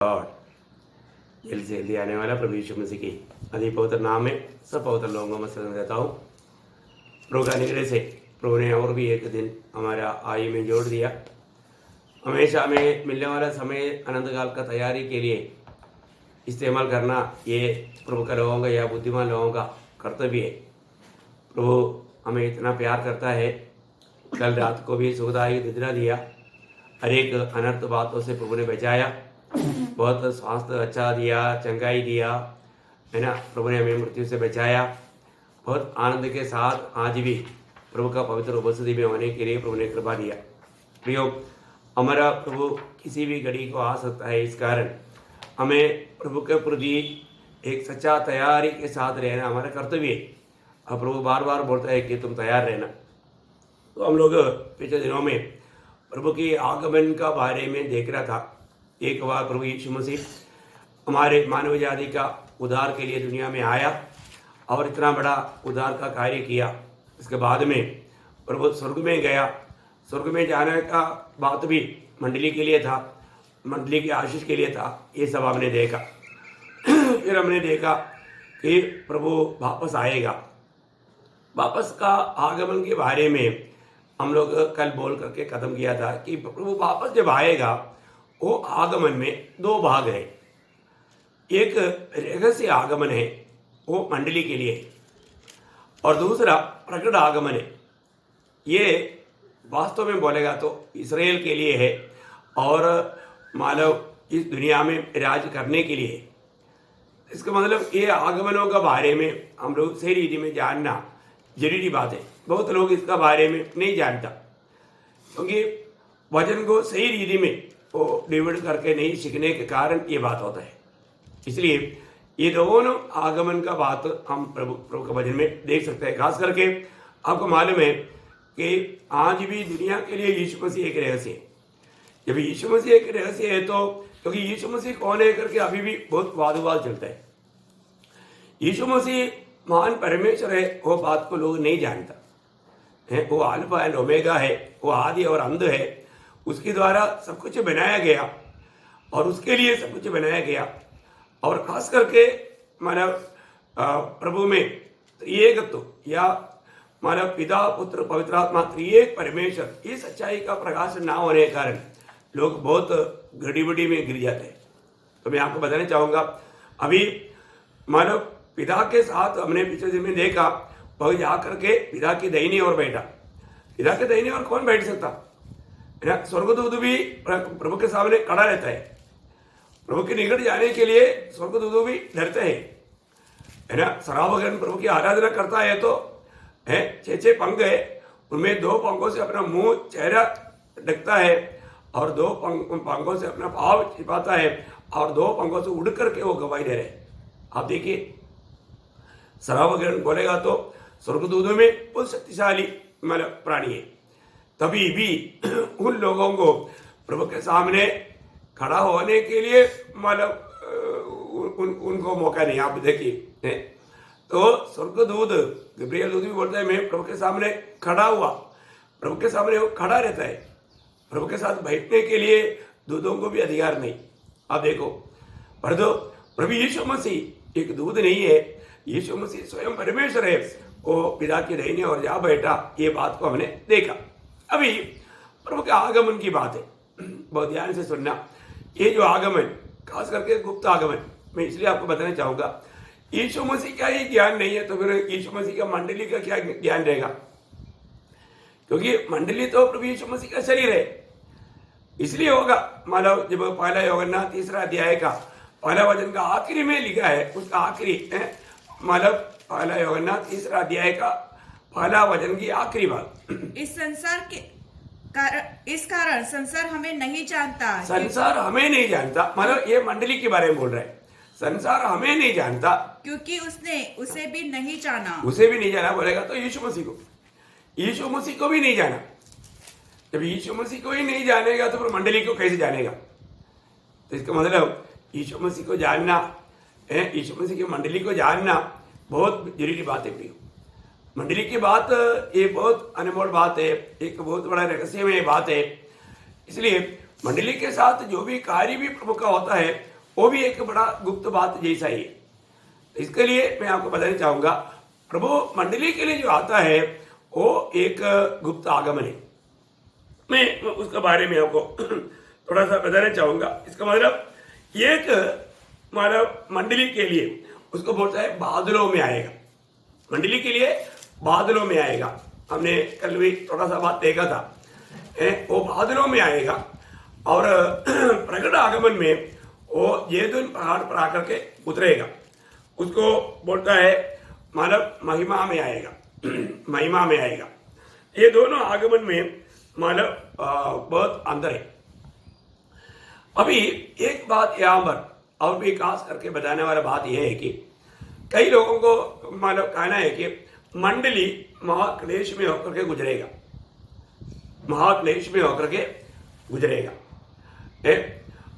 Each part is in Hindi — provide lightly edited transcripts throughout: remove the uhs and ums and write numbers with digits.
और जल्दी से जल्दी आने वाला प्रभु यीशु मसीह की अधिक पवित्र नाम में सब पवित्र लोगों में सलाम देता हूँ। प्रभु का अनुग्रह से प्रभु ने और भी एक दिन हमारा आयु में जोड़ दिया। हमेशा हमें मिलने वाला समय अनंत काल का तैयारी के लिए इस्तेमाल करना ये प्रभु का लोगों का या बुद्धिमान लोगों का कर्तव्य है। प्रभु हमें इतना प्यार करता है। कल रात को भी सुखदायक निद्रा दिया, हर एक अनर्थ बातों से प्रभु ने बचाया, बहुत स्वास्थ्य अच्छा दिया, चंगाई दिया, है ना। प्रभु ने हमें मृत्यु से बचाया। बहुत आनंद के साथ आज भी प्रभु का पवित्र उपस्थिति में होने के लिए प्रभु ने कृपा दिया। प्रियो, हमारा प्रभु किसी भी घड़ी को आ सकता है, इस कारण हमें प्रभु के प्रति एक सच्चा तैयारी के साथ रहना हमारा कर्तव्य है। अब प्रभु बार बार बोलता है कि तुम तैयार रहना। तो हम लोग पिछले दिनों में प्रभु की आगमन का बारे में देख रहा था। एक बार प्रभु यीशु मसीह हमारे मानव जाति का उद्धार के लिए दुनिया में आया और इतना बड़ा उद्धार का कार्य किया। इसके बाद में प्रभु स्वर्ग में गया। स्वर्ग में जाने का बात भी मंडली के लिए था, मंडली की आशीष के लिए था। ये सब हमने देखा। फिर हमने देखा कि प्रभु वापस आएगा। वापस का आगमन के बारे में हम लोग कल बोल करके खत्म किया था कि प्रभु वापस जब आएगा वो आगमन में दो भाग है। एक रहस्य आगमन है, वो मंडली के लिए है, और दूसरा प्रकट आगमन है। ये वास्तव में बोलेगा तो इस्राएल के लिए है और मानव इस दुनिया में राज करने के लिए है। इसका मतलब ये आगमनों का बारे में हम लोग सही रीति में जानना जरूरी बात है। बहुत लोग इसका बारे में नहीं जानता, क्योंकि वचन को सही रीति में वो डिवाइड करके नहीं सीखने के कारण ये बात होता है। इसलिए ये दोनों आगमन का बात हम प्रभु के वचन में देख सकते हैं। खास करके आपको मालूम है कि आज भी दुनिया के लिए यीशु मसीह एक रहस्य है। जब यीशु मसीह एक रहस्य है तो क्योंकि यीशु मसीह कौन है करके अभी भी बहुत वाद विवाद चलता है। यीशु मसीह महान परमेश्वर है, वो बात को लोग नहीं जानता है। वो अल्फा एंड ओमेगा है, वो आदि और अंत है। उसके द्वारा सब कुछ बनाया गया और उसके लिए सब कुछ बनाया गया। और खास करके मानव प्रभु में त्रिएकत्व या मानव पिता पुत्र पवित्र आत्मा त्रिएक परमेश्वर, ये सच्चाई का प्रकाश ना होने के कारण लोग बहुत गड़बड़ी में गिर जाते हैं। तो मैं आपको बताना चाहूँगा, अभी मानव पिता के साथ हमने पिछले दिन में देखा, वह जाकर के पिता की दाहिनी ओर बैठा। पिता के दाहिनी ओर कौन बैठ सकता है ना। स्वर्गदूत भी प्रभु के सामने खड़ा रहता है। प्रभु के निकट जाने के लिए स्वर्गदूत भी डरते हैं, है ना। सरावगन प्रभु की आराधना करता है तो है 6 पंख है, उनमें 2 पंखों से अपना मुंह चेहरा ढकता है और 2 पंखों से अपना भाव छिपाता है और 2 पंखों से उड़ करके वो गवाही दे रहे हैं। आप देखिए, सरावगन बोलेगा तो स्वर्गदूतों में बहुत शक्तिशाली मतलब प्राणी है। तभी भी उन लोगों को प्रभु के सामने खड़ा होने के लिए मतलब उनको मौका नहीं। आप देखिए, तो स्वर्गदूत गब्रियल दूत भी बोलता है मैं प्रभु के सामने खड़ा हुआ। प्रभु के सामने वो खड़ा रहता है। प्रभु के साथ बैठने के लिए दूतों को भी अधिकार नहीं। आप देखो, पर तो प्रभु यीशु मसीह एक दूत नहीं है, यीशु मसीह स्वयं परमेश्वर है। वो पिता की दाहिनी ओर जा बैठा, ये बात को हमने देखा। अभी प्रभु के आगमन की बात है, बहुत ध्यान से सुनना। ये जो आगमन, खास करके गुप्त आगमन, मैं इसलिए आपको बताना चाहूंगा। यीशु मसीह का ही ज्ञान नहीं है तो फिर यीशु मसीह का मंडली का क्या ज्ञान रहेगा, क्योंकि मंडली तो प्रभु यीशु मसीह का शरीर है। इसलिए होगा मानव जब पहला यूहन्ना 3 अध्याय का पहला वचन का आखिरी में लिखा है, उसका आखिरी मानव पहला यूहन्ना 3 अध्याय का पहला वचन की आखिरी बात, इस कारण संसार हमें नहीं जानता। संसार हमें नहीं जानता, मतलब ये मंडली के बारे में बोल रहे हैं। संसार हमें नहीं जानता क्योंकि उसने उसे भी नहीं जाना। उसे भी नहीं जाना बोलेगा तो यीशु मसीह को भी नहीं जाना। जब यीशु मसीह को ही नहीं जानेगा तो फिर मंडली को कैसे जानेगा। तो इसका मतलब यीशु मसीह को जानना है, यीशु मसीह की मंडली को जानना बहुत जरूरी बात है। प्रियो, मंडली की बात ये बहुत अनमोल बात है, एक बहुत बड़ा रहस्यमय बात है। इसलिए मंडली के साथ जो भी कार्य भी प्रभु का होता है वो भी एक बड़ा गुप्त बात जैसा ही है। इसके लिए मैं आपको बताना चाहूंगा, प्रभु मंडली के लिए जो आता है वो एक गुप्त आगमन है। मैं उसके बारे में आपको थोड़ा सा बताना चाहूंगा। इसका मतलब एक मतलब मंडली के लिए उसको बोलता है बादलों में आएगा। मंडली के लिए बादलों में आएगा। हमने कल भी थोड़ा सा बात देखा था, वो बादलों में आएगा और प्रकट आगमन में वो जैतून पहाड़ पर आकर के उतरेगा। उसको बोलता है मानव महिमा में आएगा। महिमा में आएगा। ये दोनों आगमन में मानव बहुत अंतर है। अभी एक बात यहाँ पर और भी खास करके बताने वाला बात यह है कि कई लोगों को मानव कहना है कि मंडली महाक्लेश में होकर के गुजरेगा, महाक्लेश में होकर के गुजरेगा।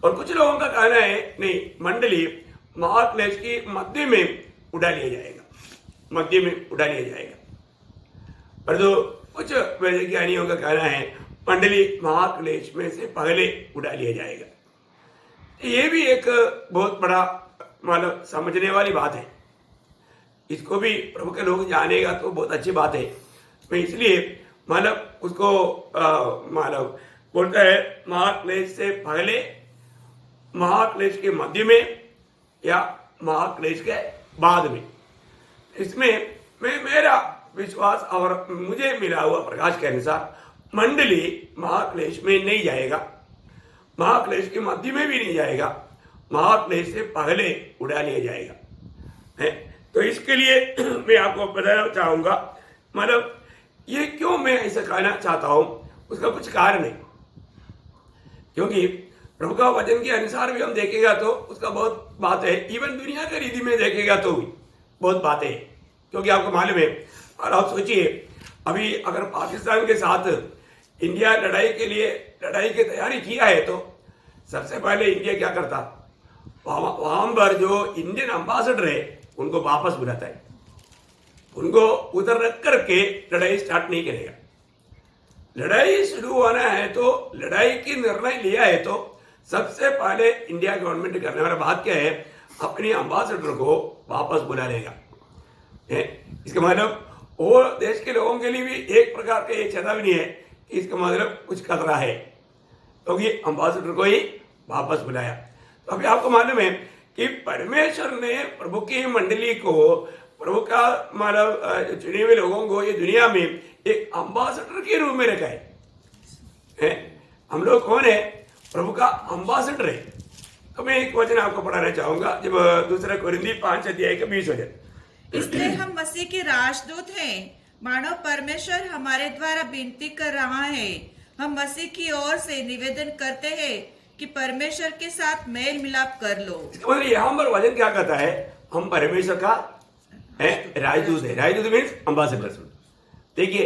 और कुछ लोगों का कहना है नहीं, मंडली महाक्लेश की मध्य में उड़ा लिया जाएगा, मध्य में उड़ा लिया जाएगा। पर तो कुछ वैज्ञानिकों का कहना है मंडली महाक्लेश में से पहले उड़ा लिया जाएगा। ये भी एक बहुत बड़ा मतलब समझने वाली बात है। इसको भी प्रभु के लोग जानेगा तो बहुत अच्छी बात है। मैं इसलिए मतलब उसको मतलब बोलता है महाक्लेश से पहले, महाक्लेश के मध्य में या महाक्लेश के बाद में। इसमें मैं मेरा विश्वास और मुझे मिला हुआ प्रकाश के अनुसार मंडली महाक्लेश में नहीं जाएगा, महाक्लेश के मध्य में भी नहीं जाएगा, महाक्लेश से पहले उड़ा लिया जाएगा। है तो इसके लिए मैं आपको बताना चाहूंगा, मतलब ये क्यों मैं ऐसा कहना चाहता हूं, उसका कुछ कारण है। क्योंकि प्रभु का वचन के अनुसार भी हम देखेगा तो उसका बहुत बात है। इवन दुनिया के रीति में देखेगा तो भी बहुत बातें हैं। क्योंकि आपको मालूम है, और आप सोचिए अभी अगर पाकिस्तान के साथ इंडिया लड़ाई के लिए लड़ाई की तैयारी किया है तो सबसे पहले इंडिया क्या करता, वहां पर जो इंडियन एम्बेसडर है उनको वापस बुलाता है, उनको उधर रख करके लड़ाई स्टार्ट नहीं करेगा। लड़ाई शुरू होना है तो लड़ाई की निर्णय लिया है तो सबसे पहले इंडिया गवर्नमेंट करने वाला बात क्या है, अपने एम्बेसडर को वापस बुला लेगा। इसका मतलब वो देश के लोगों के लिए भी एक प्रकार का ये चेतावनी है कि इसका मतलब कुछ खतरा है, क्योंकि एम्बेसडर को ही वापस बुलाया। तो अभी आपको मालूम है कि परमेश्वर ने प्रभु की मंडली को, प्रभु का मतलब चुने हुए लोगों को ये दुनिया में एक एम्बेसडर के रूप में रखा है। हम लोग कौन है, प्रभु का एम्बेसडर है। तो मैं एक वचन आपको पढ़ाना चाहूंगा, जब दूसरा कोरिन्थी 5 अध्याय का 20 वचन। इसलिए हम मसीह के राजदूत हैं, मानो परमेश्वर हमारे द्वारा विनती कर रहा है। हम मसीह की ओर से निवेदन करते हैं कि परमेश्वर के साथ मेल मिलाप कर लो। मतलब यहाँ पर वचन क्या कहता है, हम परमेश्वर का राजदूत है। राजदूत मीन्स एम्बेसडर। देखिए,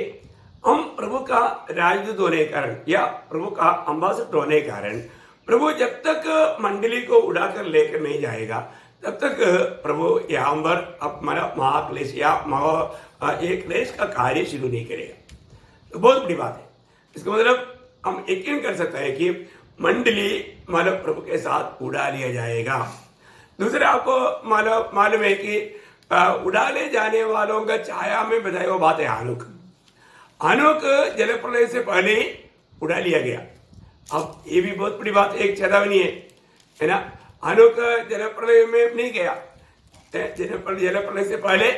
हम प्रभु का राजदूत होने के कारण या प्रभु का एम्बेसडर होने के कारण प्रभु जब तक मंडली को उड़ाकर लेकर नहीं जाएगा तब तक प्रभु यहाँ पर हमारा महाक्लेश या एक क्लेश का कार्य शुरू नहीं करेगा। तो बहुत बड़ी बात है। इसका मतलब हम यकीन कर सकते हैं कि मंडली मानव प्रभु के साथ उड़ा लिया जाएगा। दूसरा आपको मालूम है कि उड़ा ले जाने वालों का छाया में बताई वो बात है हानुक। हानुक जल प्रलय से पहले ही उड़ा लिया गया। अब ये भी बहुत बड़ी बात, एक चेतावनी है ना। हानुक जल प्रलय में नहीं गया, जल प्रलय से पहले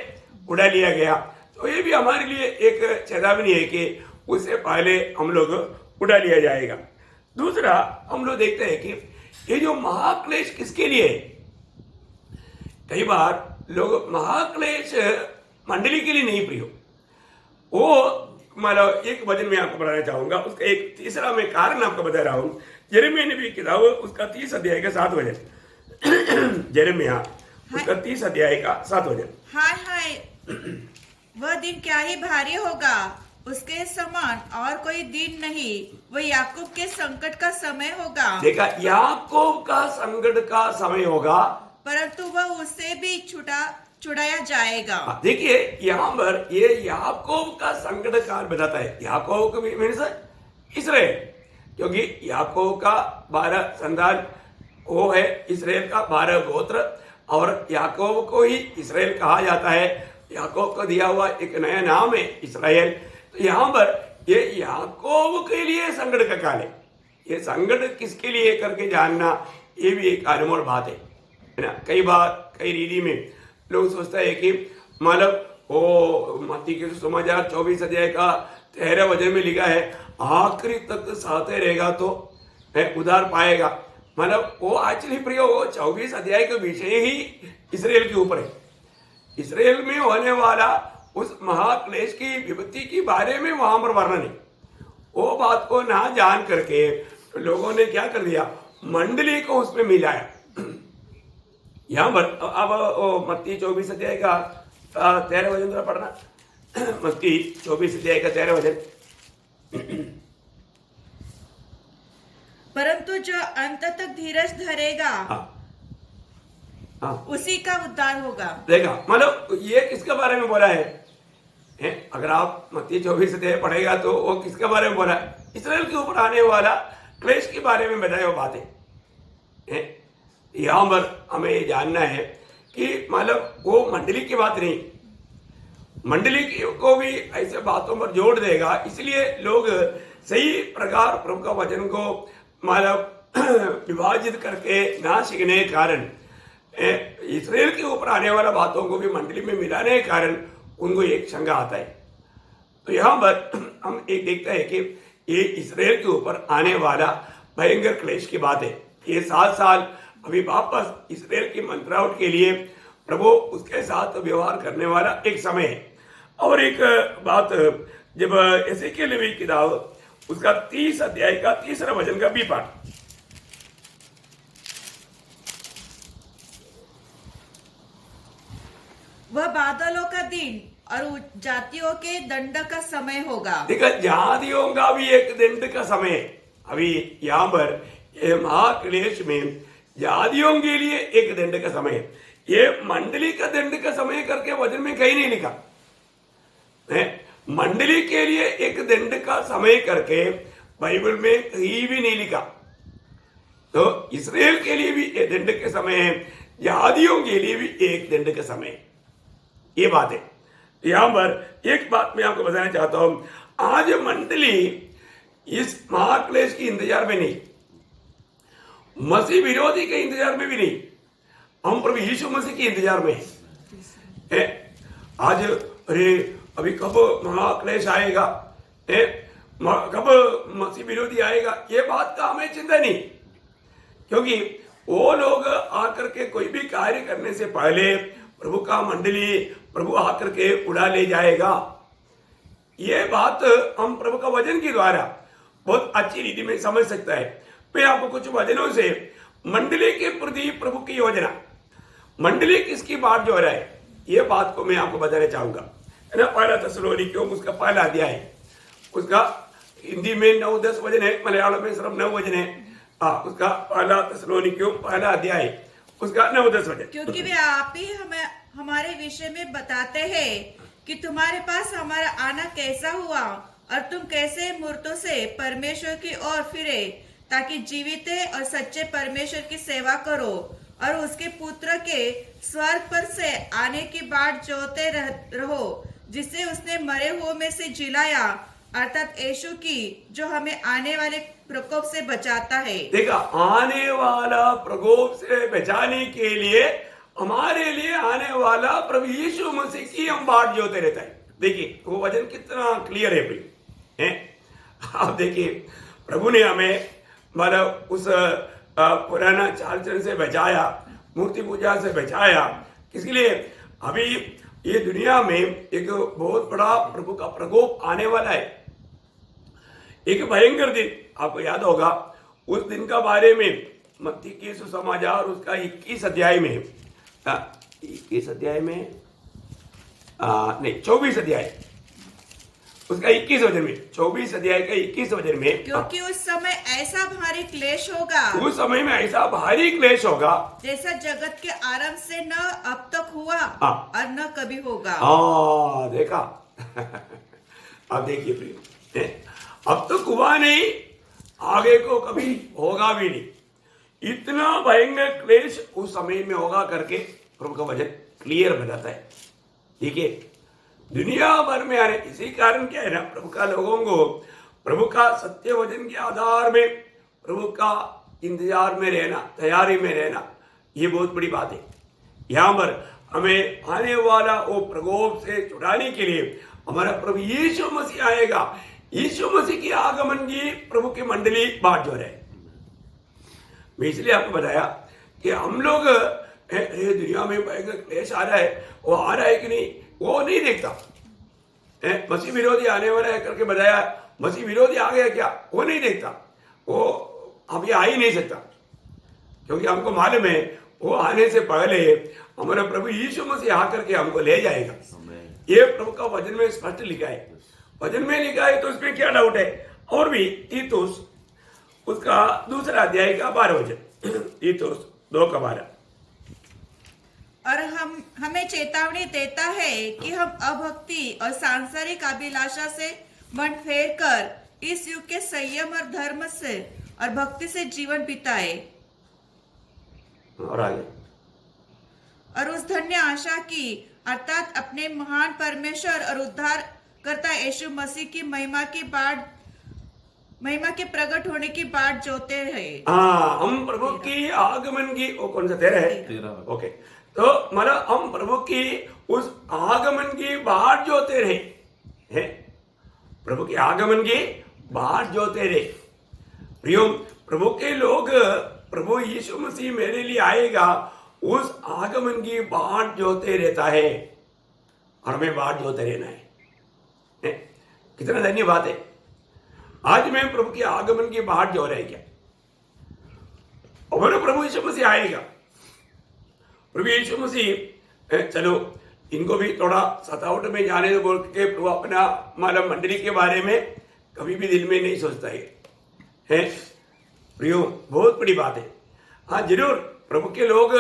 उड़ा लिया गया। तो ये भी हमारे लिए एक चेतावनी है कि उससे पहले हम लोग उड़ा लिया जाएगा। दूसरा हम लोग देखते हैं कि ये जो महाक्लेश किसके लिए है। कई बार लोग महाक्लेश मंडली के लिए नहीं प्रियो, वो मतलब एक वचन में आपको बताना चाहूंगा। उसका एक तीसरा मैं कारण आपको बता रहा हूं। यिर्मयाह नबी की किताब उसका 30 अध्याय का 7 वचन। यिर्मयाह उसका 30 अध्याय का 7 वचन। हाय हाय, वह दिन क्या ही भारी होगा, उसके समान और कोई दिन नहीं। वह याकूब के संकट का समय होगा। देखा, याकूब का संकट का समय होगा, परंतु वह उससे भी छुड़ाया जाएगा। देखिए यहाँ पर ये याकूब का संकट काल बताता है। याकूब मीन्स इसराइल, क्योंकि याकूब का 12 संतान वो है इसराइल का 12 गोत्र, और याकूब को ही इसराइल कहा जाता है। याकूब को दिया हुआ एक नया नाम है इसराइल। तो यहाँ पर ये याकूब के लिए संकट का काल है। ये संकट किसके लिए करके जानना, ये भी एक अनमोल बात है ना। कई बार कई रीति में लोग सोचते हैं कि मतलब वो मत्ती के सुसमाचार 24 अध्याय का 13 वचन में लिखा है आखिरी तक सहते रहेगा तो उधार पाएगा। मतलब वो एक्चुअली प्रिय वो 24 अध्याय का विषय ही इसराइल के ऊपर है। इसराइल में होने वाला उस महाक्लेश की विपत्ति के बारे में वहां पर वर्णन है। वो बात को ना जान करके लोगों ने क्या कर दिया, मंडली को उसमें मिलाया। यहाँ पर अब मत्ती 24 अध्याय का 13 वचन जरा पढ़ना। मत्ती 24 अध्याय का 13 वचन। परंतु जो अंत तक धीरज धरेगा उसी का उद्धार होगा। देखा, मतलब ये किसके बारे में बोला है? अगर आप मत्ती 24 अध्याय पढ़ेगा तो वो किसके बारे में बोला है? इसराइल के ऊपर आने वाला क्लेश के बारे में बताए वो बातें। यहाँ पर हमें ये जानना है कि मतलब वो मंडली की बात नहीं, मंडली को भी ऐसे बातों पर जोड़ देगा। इसलिए लोग सही प्रकार प्रभु का वचन को मतलब विभाजित करके ना सीखने के कारण इसराइल के ऊपर आने वाला बातों को भी मंडली में मिलाने के कारण उनको एक शंका आता है। तो यहाँ पर हम एक देखते हैं कि ये इसराइल के ऊपर आने वाला भयंकर क्लेश की बात है। ये 7 साल अभी वापस इसराइल की मंत्रावट के लिए प्रभु उसके साथ व्यवहार करने वाला एक समय है। और एक बात, जब एसेकियेल नबी की किताब उसका 30 अध्याय का 3 वचन का भी पाठ, वह बादलों का दिन और जातियों के दंड का समय होगा। देखा, जातियों का भी एक दंड का समय है। अभी यहाँ पर ये महाक्लेश में जातियों के लिए एक दंड का समय है। ये मंडली का दंड का समय करके वचन में कहीं नहीं लिखा है। मंडली के लिए एक दंड का समय करके बाइबल में कहीं भी नहीं लिखा। तो इसराइल के लिए भी एक दंड के समय है, जातियों के लिए भी एक दंड का समय है। ये बात है। यहां पर एक बात मैं आपको बताना चाहता हूं, आज मंडली इस महाक्लेश की इंतजार में नहीं, मसीह विरोधी के इंतजार में भी नहीं, हम प्रभु यीशु मसीह के इंतजार में है। आज अरे अभी कब महाक्लेश आएगा, कब मसीह विरोधी आएगा, ये बात का हमें चिंता नहीं। क्योंकि वो लोग आकर के कोई भी कार्य करने से पहले प्रभु का मंडली प्रभु आकर के उड़ा ले जाएगा। ये बात हम प्रभु का वचन के द्वारा बहुत अच्छी रीति में समझ सकता है। मैं आपको कुछ वचनों से मंडली के प्रति प्रभु की योजना, मंडली किसकी बात जो रहा है, ये बात को मैं आपको बताना चाहूंगा, है ना। पहला थिस्सलुनीकियों उसका पहला अध्याय है, उसका हिंदी में 9-10 वचन है, मलयालम में सिर्फ 9 वचन है। उसका पहला थिस्सलुनीकियों पहला अध्याय उसका 9-10 वचन। क्योंकि वे आप ही हमें हमारे विषय में बताते हैं कि तुम्हारे पास हमारा आना कैसा हुआ और तुम कैसे मूर्तों से परमेश्वर की ओर फिरे, ताकि जीवित और सच्चे परमेश्वर की सेवा करो और उसके पुत्र के स्वर्ग पर से आने की बाट जोते रहो, जिससे उसने मरे हुओं में से जिलाया, अर्थात यीशु की, जो हमें आने वाले प्रकोप से बचाता है। देखा, आने वाला प्रकोप से बचाने के लिए हमारे लिए आने वाला प्रभु यीशु मसीह की हम बाट जोते रहता है। देखिए वो वचन कितना क्लियर है भाई, हैं? आप देखिए, प्रभु ने हमें मतलब उस पुराना चाल चलन से बचाया, मूर्ति पूजा से बचाया। किसके लिए? अभी ये दुनिया में एक बहुत बड़ा प्रभु का प्रकोप आने वाला है, एक भयंकर दिन। आपको याद होगा उस दिन का बारे में मत्ती के सुसमाचार उसका 21 अध्याय में, 21 अध्याय में नहीं 24 अध्याय उसका 21 वचन में, 24 अध्याय का 21 वचन में, क्योंकि उस समय ऐसा भारी क्लेश होगा, उस समय में ऐसा भारी क्लेश होगा जैसा जगत के आरंभ से न अब तक हुआ और न कभी होगा। देखा अब देखिए प्रिय, अब तक हुआ नहीं, आगे को कभी होगा भी नहीं। इतना भयंकर क्लेश उस समय में होगा करके प्रभु का वचन क्लियर बताता है। ठीक है, दुनिया भर में आने इसी कारण क्या है ना, प्रभु का लोगों को प्रभु का सत्य वचन के आधार में प्रभु का इंतजार में रहना, तैयारी में रहना, ये बहुत बड़ी बात है। यहाँ पर हमें आने वाला वो प्रकोप से छुड़ाने के लिए हमारा प्रभु यीशु मसीह आएगा। यीशु मसीह की आगमन की प्रभु की मंडली बाट जो है। मैं इसलिए आपको बताया कि हम लोग दुनिया में भयंकर क्लेश आ रहा है, वो आ रहा है कि नहीं वो नहीं देखता। मसीह विरोधी आने वाला है करके बताया, मसीह विरोधी आ गया क्या वो नहीं देखता। वो अभी आ ही नहीं सकता, क्योंकि हमको मालूम है वो आने से पहले हमारा प्रभु यीशु मसीह आकर के हमको ले जाएगा। ये प्रभु का वचन में स्पष्ट लिखा है। वचन में लिखा है तो उसमें क्या डाउट है। और भी तीतुस उसका दूसरा अध्याय का 12 वचन, तीतुस 2:12। और हमें चेतावनी देता है कि हम अभक्ति और सांसारिक अभिलाषा से मन फेर कर इस युग के संयम और धर्म से और भक्ति से जीवन बिताए और आगे, और उस धन्य आशा की अर्थात अपने महान परमेश्वर और उद्धार करता यीशु मसीह की महिमा के प्रकट होने की बाट जोते रहे। हाँ, हम प्रभु की आगमन की, वो कौन सा 13 है? ओके, तो मतलब हम प्रभु की उस आगमन की बाट जोते रहे हैं। प्रभु के आगमन की बाट जोते रहे। प्रियो, प्रभु के लोग, प्रभु यीशु मसीह मेरे लिए आएगा, उस आगमन की बाट जोते रहता है और हमें बाट जोते रहना है। कितना धन्य बात है। आज मैं प्रभु के आगमन की बाट जो रहे क्या, और प्रभु यीशु मसीह आएगा। प्रभु यीशु मसीह, चलो इनको भी थोड़ा सतावट में जाने दो बोल के प्रभु अपना मालूम मंडली के बारे में कभी भी दिल में नहीं सोचता है। प्रियो, बहुत बड़ी बात है। हाँ जरूर, प्रभु के लोग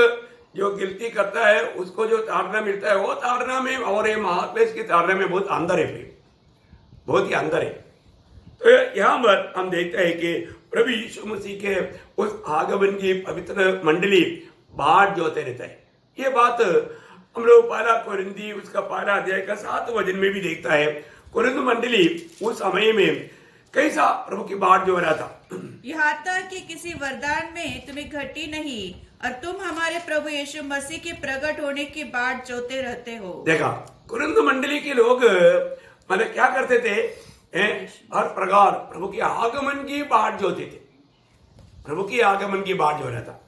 जो गिनती करता है उसको जो ताड़ना मिलता है, वो ताड़ना में और ये महाक्लेश की ताड़ना में बहुत अंदर है प्रियो, बहुत ही अंदर है। तो यहाँ पर हम देखते हैं कि प्रभु यीशु मसीह के उस आगमन की पवित्र मंडली बाट जोते रहता है। ये बात हम लोग पहला कोरिन्थी उसका 12 अध्याय का 7 वचन में भी देखता है। कोरिन्थ मंडली उस समय में कैसा प्रभु की बाट जो रहा था। यहाँ तक कि किसी वरदान में तुम्हें घटी नहीं और तुम हमारे प्रभु यीशु मसीह के प्रकट होने की बाट जोते रहते हो। देखा, कोरिन्थ मंडली के लोग मतलब क्या करते थे, हर प्रकार प्रभु के आगमन की बाट जोते थे। प्रभु की आगमन की बाट जो रहा था।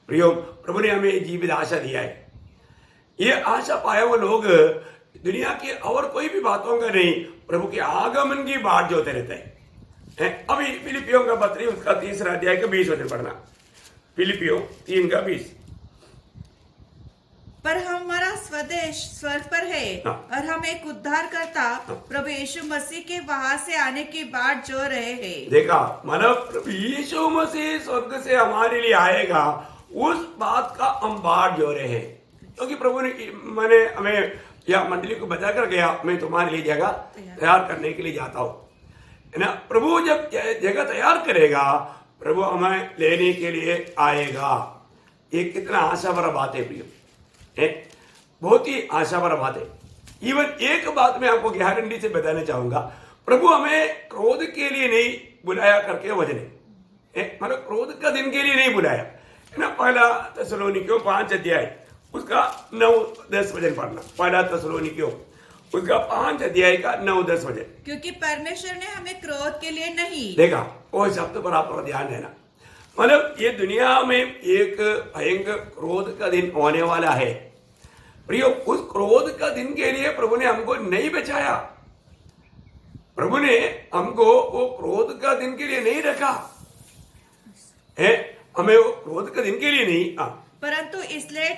प्रियो, प्रभु ने हमें जीवित आशा दिया है। ये आशा पाया वो लोग दुनिया की और कोई भी बातों का नहीं, प्रभु के आगमन की बाट जोते रहते हैं। अभी फिलिपियों का पत्री उसका 3 अध्याय का 20 वचन पढ़ना। फिलिपियों 3:20। पर हमारा स्वदेश स्वर्ग पर है और हम एक उद्धार करता प्रभु यीशु मसीह के वहां से आने की बाट जो रहे हैं। देखा, मानो प्रभु यीशु मसीह स्वर्ग से हमारे लिए आएगा, उस बात का हम बाट जो रहे हैं। क्योंकि प्रभु ने मैंने हमें या मंडली को बता कर गया, मैं तुम्हारे लिए जगह तैयार करने के लिए जाता हूँ, है ना। प्रभु जब जगह तैयार करेगा, प्रभु हमें लेने के लिए आएगा। ये कितना आशा भरा बात है प्रियो, बहुत ही आशा भरा बात है। इवन एक बात मैं आपको गारंटी से बताना चाहूंगा, प्रभु हमें क्रोध के लिए नहीं बुलाया करके वचन है, मतलब क्रोध का दिन के लिए नहीं बुलाया, है ना। पहला थिस्सलुनीकियों 5 अध्याय उसका 9-10 वचन पढ़ना। पहला थिस्सलुनीकियों उसका 5 अध्याय का 9-10 वचन। क्योंकि परमेश्वर ने हमें क्रोध के लिए नहीं, देखा, वो शब्द पर आप ध्यान देना। मतलब ये दुनिया में एक भयंकर क्रोध का दिन होने वाला है प्रियो। उस क्रोध का दिन के लिए प्रभु ने हमको नहीं बचाया। प्रभु ने हमको वो क्रोध का दिन के लिए नहीं रखा है, हमें वो क्रोध का दिन के लिए नहीं, परंतु इसलिए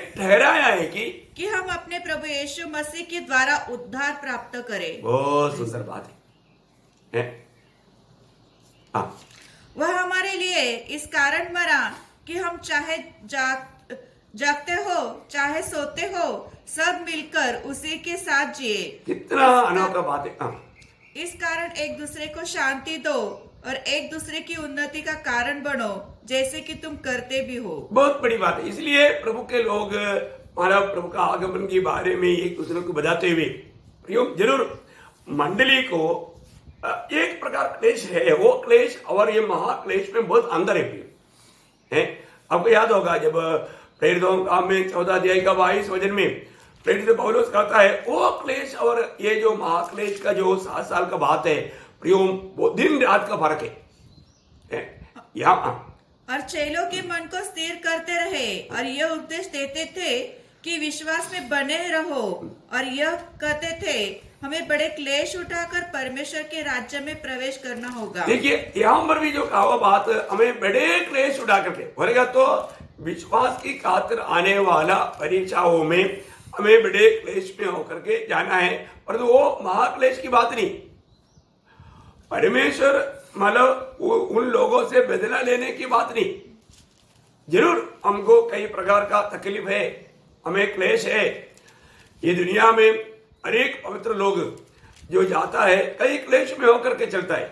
ठहराया है कि हम अपने प्रभु यीशु मसीह के द्वारा उद्धार प्राप्त करें। बहुत सुंदर बात है। वह हमारे लिए इस कारण मरा कि हम चाहे जागते हो चाहे सोते हो, सब मिलकर उसी के साथ जिए। कितना अनोखा बात है। इस कारण एक दूसरे को शांति दो और एक दूसरे की उन्नति का कारण बनो, जैसे कि तुम करते भी हो। बहुत बड़ी बात है। इसलिए प्रभु के लोग मानव प्रभु का आगमन के बारे में एक दूसरे को बताते हुए जरूर मंडली को एक प्रकार क्लेश है, वो क्लेश और ये महाक्लेश में बहुत अंतर है। आपको याद होगा जब प्रेरितों का में 14 अध्याय का 22 वचन में प्रेरित पौलुस कहता है वो क्लेश और ये जो महाक्लेश का जो 7 साल का बात है प्रियोम, वो दिन रात का फर्क है। यहाँ और चेलों के मन को स्थिर करते रहे और यह उपदेश देते थे कि विश्वास में बने रहो, और यह कहते थे हमें बड़े क्लेश उठाकर परमेश्वर के राज्य में प्रवेश करना होगा। देखिए यहाँ पर भी जो कहा बात, हमें बड़े क्लेश उठा करके बोलेगा तो विश्वास की खातिर आने वाला परीक्षाओं में हमें बड़े क्लेश में होकर के जाना है, परंतु वो महाक्लेश की बात नहीं। परमेश्वर मतलब उन लोगों से बदला लेने की बात नहीं। जरूर हमको कई प्रकार का तकलीफ है, हमें क्लेश है। ये दुनिया में अनेक पवित्र लोग जो जाता है कई क्लेश में होकर के चलता है।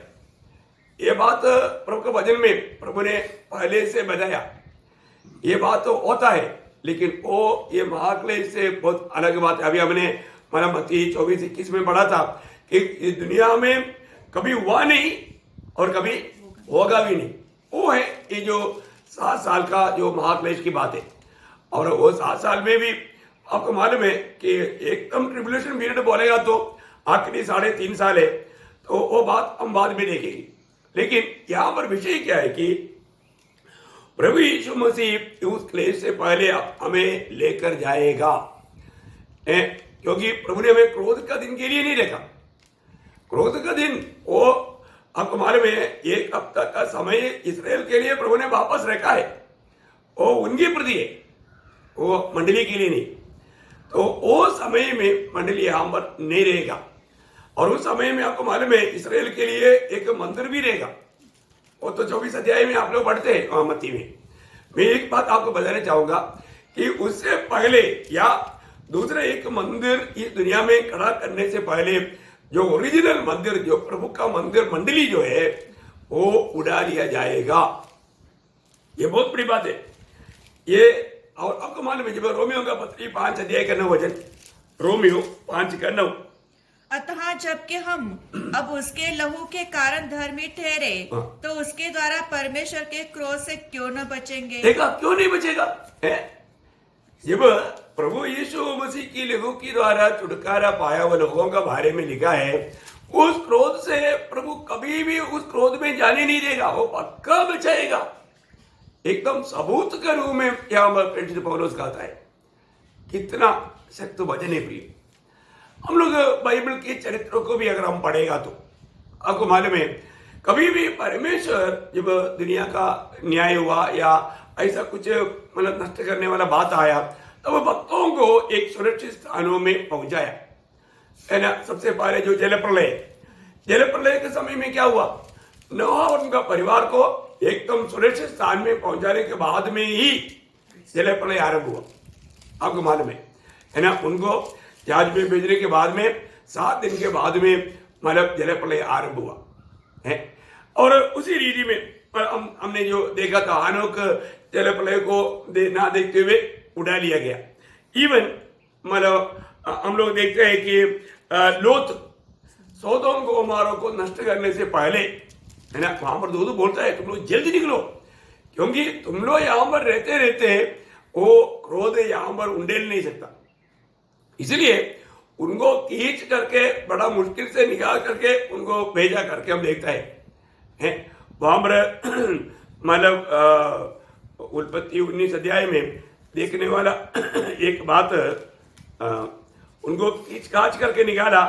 ये बात प्रभु के वचन में प्रभु ने पहले से बताया, ये बात तो होता है, लेकिन वो ये महाक्लेश से बहुत अलग बात है। अभी हमने मतलब मत्ती 24-21 में पढ़ा था कि इस दुनिया में कभी हुआ नहीं और कभी होगा भी नहीं। वो है ये जो 7 साल का जो महाक्लेश की बात है। और वो 7 साल में भी आपको मालूम है कि एकदम ट्रिब्यूलेशन पीरियड बोलेगा तो आखिरी 3.5 साल है, तो वो बात हम बाद में देखेंगे। लेकिन यहाँ पर विषय क्या है कि प्रभु यीशु मसीह उस क्लेश से पहले हमें लेकर जाएगा, क्योंकि प्रभु ने हमें क्रोध का दिन के लिए नहीं रखा। क्रोध का दिन वो आपको मालूम है 1 हफ्ता का समय इस्राएल के लिए प्रभु ने वापस रखा है, वो उनके प्रति है, वो मंडली के लिए नहीं। तो वो समय में मंडली यहाँ पर नहीं रहेगा, और उस समय में आपको मालूम है इस्राएल के लिए एक मंदिर भी रहेगा। वो तो 24 अध्याय में आप लोग पढ़ते हैं मत्ती में। मैं एक बात आपको बताना चाहूंगा कि उससे पहले या दूसरा एक मंदिर इस दुनिया में खड़ा करने से पहले जो ओरिजिनल मंदिर, जो प्रभु का मंदिर मंडली जो है वो उड़ा लिया जाएगा। ये बहुत बड़ी बात है ये। और आपको मालूम है जब रोमियो का पत्री 5 अध्याय का 9 वचन, रोमियो 5 का 9, अतः जबकि हम अब उसके लहू के कारण धर्मी ठहरे, तो उसके द्वारा परमेश्वर के क्रोध से क्यों न बचेंगे। देखा क्यों नहीं बचेगा है? जब प्रभु यीशु मसीह की लहू के द्वारा छुटकारा पाया हुआ लोगों का बारे में लिखा है, उस क्रोध से प्रभु कभी भी उस क्रोध में जाने नहीं देगा, वो पक्का बचाएगा। एकदम सबूत के रूप में यहाँ पर प्रेरित पौलुस कहता है। कितना सख्त वचन है प्रिय। हम लोग बाइबल के चरित्रों को भी अगर हम पढ़ेगा तो आपको मालूम है कभी भी परमेश्वर जब दुनिया का न्याय हुआ या ऐसा कुछ मतलब नष्ट करने वाला बात आया, तब भक्तों को एक सुरक्षित स्थानों में पहुंचाया है ना। सबसे पहले जो जल प्रलय के समय में क्या हुआ, नोहा और उनका परिवार को एकदम सुरक्षित स्थान में पहुंचाने के बाद में ही जल प्रलय आरंभ हुआ। आपको मालूम है ना। उनको जहाज में भेजने के बाद में 7 दिन के बाद में मतलब जल प्रलय आरंभ हुआ है। और उसी रीति में हमने जो देखा था, हानोक जल प्रलय को ना देखते हुए उड़ा लिया गया। इवन मतलब हम लोग देखते हैं कि लोत सोदोम को गोमोरा को नष्ट करने से पहले है ना, वहां पर दूध बोलता है तुम लोग जल्दी निकलो, क्योंकि तुम लोग यहाँ पर रहते रहते वो क्रोध यहाँ पर उंडेल नहीं सकता। इसलिए उनको खींच करके बड़ा मुश्किल से निकाल करके उनको भेजा करके हम देखते हैं वहां पर मतलब उत्पत्ति 19 अध्याय में देखने वाला एक बात, उनको खींच काच करके निकाला,